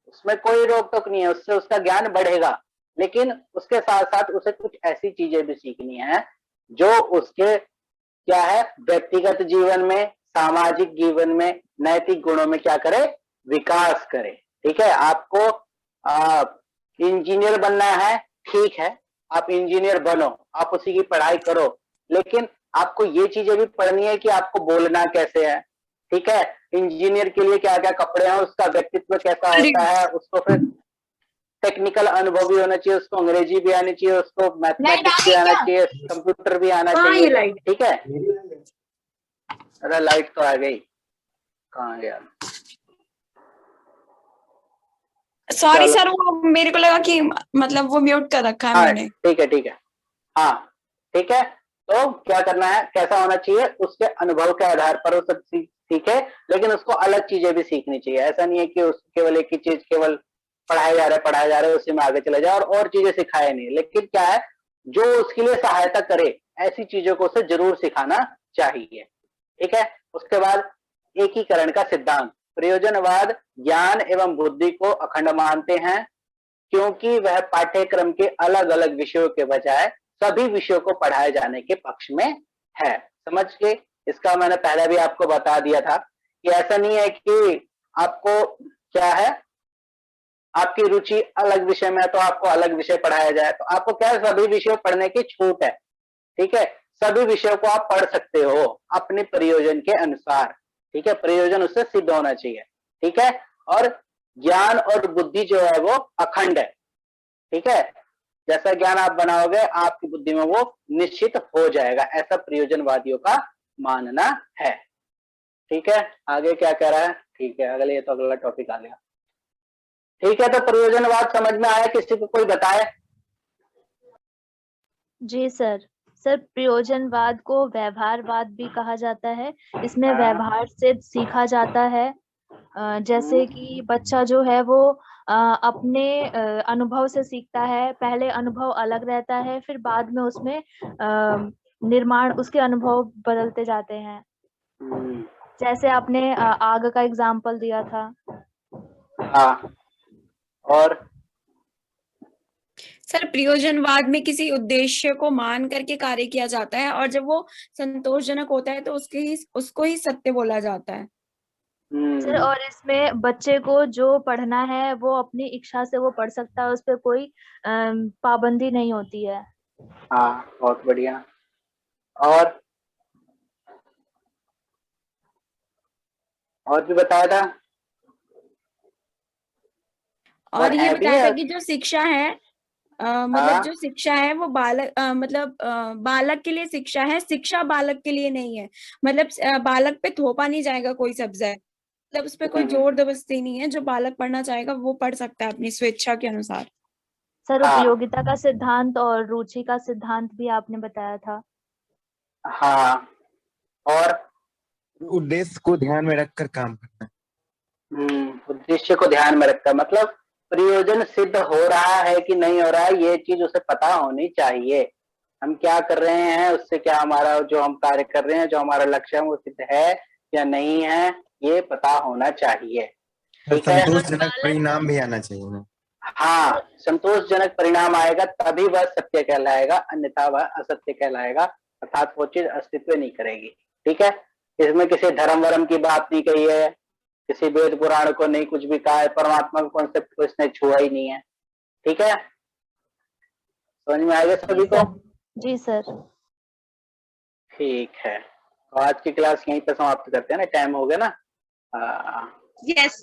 उसमें कोई रोक टोक नहीं है, उससे उसका ज्ञान बढ़ेगा, लेकिन उसके साथ साथ उसे कुछ ऐसी चीजें भी सीखनी है जो उसके क्या है, व्यक्तिगत जीवन में, सामाजिक जीवन में, नैतिक गुणों में क्या करे, विकास करे। ठीक है, आपको इंजीनियर बनना है, ठीक है, आप इंजीनियर बनो, आप उसी की पढ़ाई करो, लेकिन आपको ये चीजें भी पढ़नी है कि आपको बोलना कैसे है। ठीक है, इंजीनियर के लिए क्या क्या कपड़े हैं, उसका व्यक्तित्व कैसा होता है, उसको फिर टेक्निकल अनुभव भी होना चाहिए, उसको अंग्रेजी भी आनी चाहिए, उसको मैथमेटिक्स भी आना चाहिए, कंप्यूटर भी आना चाहिए। ठीक है, अरे लाइट तो आ गई, कहाँ गया, सॉरी सर, वो मेरे को लगा कि मतलब वो म्यूट कर रखा है मैंने। ठीक है, ठीक है, हाँ ठीक है, तो क्या करना है, कैसा होना चाहिए, उसके अनुभव के आधार पर वो सब सीखे, लेकिन उसको अलग चीजें भी सीखनी चाहिए। ऐसा नहीं है कि उसको केवल एक ही चीज केवल पढ़ाए जा रहे उसी में आगे चले जाए और चीजें सिखाए नहीं, लेकिन क्या है जो उसके लिए सहायता करे ऐसी चीजों को उसे जरूर सिखाना चाहिए। ठीक है, उसके बाद एकीकरण का सिद्धांत, प्रयोजनवाद ज्ञान एवं बुद्धि को अखंड मानते हैं, क्योंकि वह पाठ्यक्रम के अलग अलग विषयों के बजाय सभी विषयों को पढ़ाए जाने के पक्ष में है। समझ के, इसका मैंने पहले भी आपको बता दिया था कि ऐसा नहीं है कि आपको क्या है, आपकी रुचि अलग विषय में है तो आपको अलग विषय पढ़ाया जाए, तो आपको क्या है, सभी विषय पढ़ने की छूट है। ठीक है, सभी विषयों को आप पढ़ सकते हो अपने प्रयोजन के अनुसार। ठीक है, प्रयोजन उससे सिद्ध होना चाहिए। ठीक है, और ज्ञान और बुद्धि जो है वो अखंड है। ठीक है, जैसा ज्ञान आप बनाओगे आपकी बुद्धि में वो निश्चित हो जाएगा, ऐसा प्रयोजनवादियों का मानना है। ठीक है, आगे क्या कह रहा है, ठीक है, अगले ये तो अगला टॉपिक आ गया। ठीक है, तो प्रयोजनवाद समझ में आया, किसी को कोई बताए? जी सर। सर, प्रयोजनवाद को व्यवहारवाद भी कहा जाता है। इसमें व्यवहार से सीखा जाता है। जैसे कि बच्चा जो है वो अपने अनुभव से सीखता है। पहले अनुभव अलग रहता है, फिर बाद में उसमें निर्माण, उसके अनुभव बदलते जाते हैं। जैसे आपने आग का एग्जाम्पल दिया था। हाँ, और सर प्रयोजनवाद में किसी उद्देश्य को मान करके कार्य किया जाता है, और जब वो संतोषजनक होता है तो उसको ही सत्य बोला जाता है। सर, और इसमें बच्चे को जो पढ़ना है वो अपनी इच्छा से वो पढ़ सकता है, उस पर कोई पाबंदी नहीं होती है। हाँ, बहुत बढ़िया। और भी बताया था, और ये है भी बताया है? था कि जो शिक्षा है मतलब जो शिक्षा है वो बालक के लिए शिक्षा है, शिक्षा बालक के लिए नहीं है। मतलब बालक पे थोपा नहीं जाएगा कोई सब्जेक्ट, मतलब उस पर कोई जोर जबरदस्ती नहीं है। जो बालक पढ़ना चाहेगा वो पढ़ सकता है अपनी स्वेच्छा के अनुसार। सर, उपयोगिता का सिद्धांत और रुचि का सिद्धांत भी आपने बताया था। हाँ, और उद्देश्य को ध्यान में रखकर काम करना। उद्देश्य को ध्यान में रखकर, मतलब प्रयोजन सिद्ध हो रहा है कि नहीं हो रहा है, ये चीज उसे पता होनी चाहिए। हम क्या कर रहे हैं, उससे क्या हमारा जो हम कार्य कर रहे हैं, जो हमारा लक्ष्य है वो सिद्ध है या नहीं है, ये पता होना चाहिए। तो ठीक है, संतोषजनक परिणाम भी आना चाहिए ना। हाँ, संतोषजनक परिणाम आएगा तभी वह सत्य कहलाएगा, अन्यथा वह असत्य कहलाएगा, अर्थात वो चीज अस्तित्व नहीं करेगी। ठीक है, इसमें किसी धर्म वर्म की बात नहीं कही है, किसी वेद पुराण को नहीं कुछ भी कहा है, परमात्मा का कॉन्सेप्ट को इसने छुआ ही नहीं है। ठीक है, समझ में आएगा सभी को? जी सर। ठीक है, तो आज की क्लास यहीं पे समाप्त करते हैं ना, टाइम हो गया ना। यस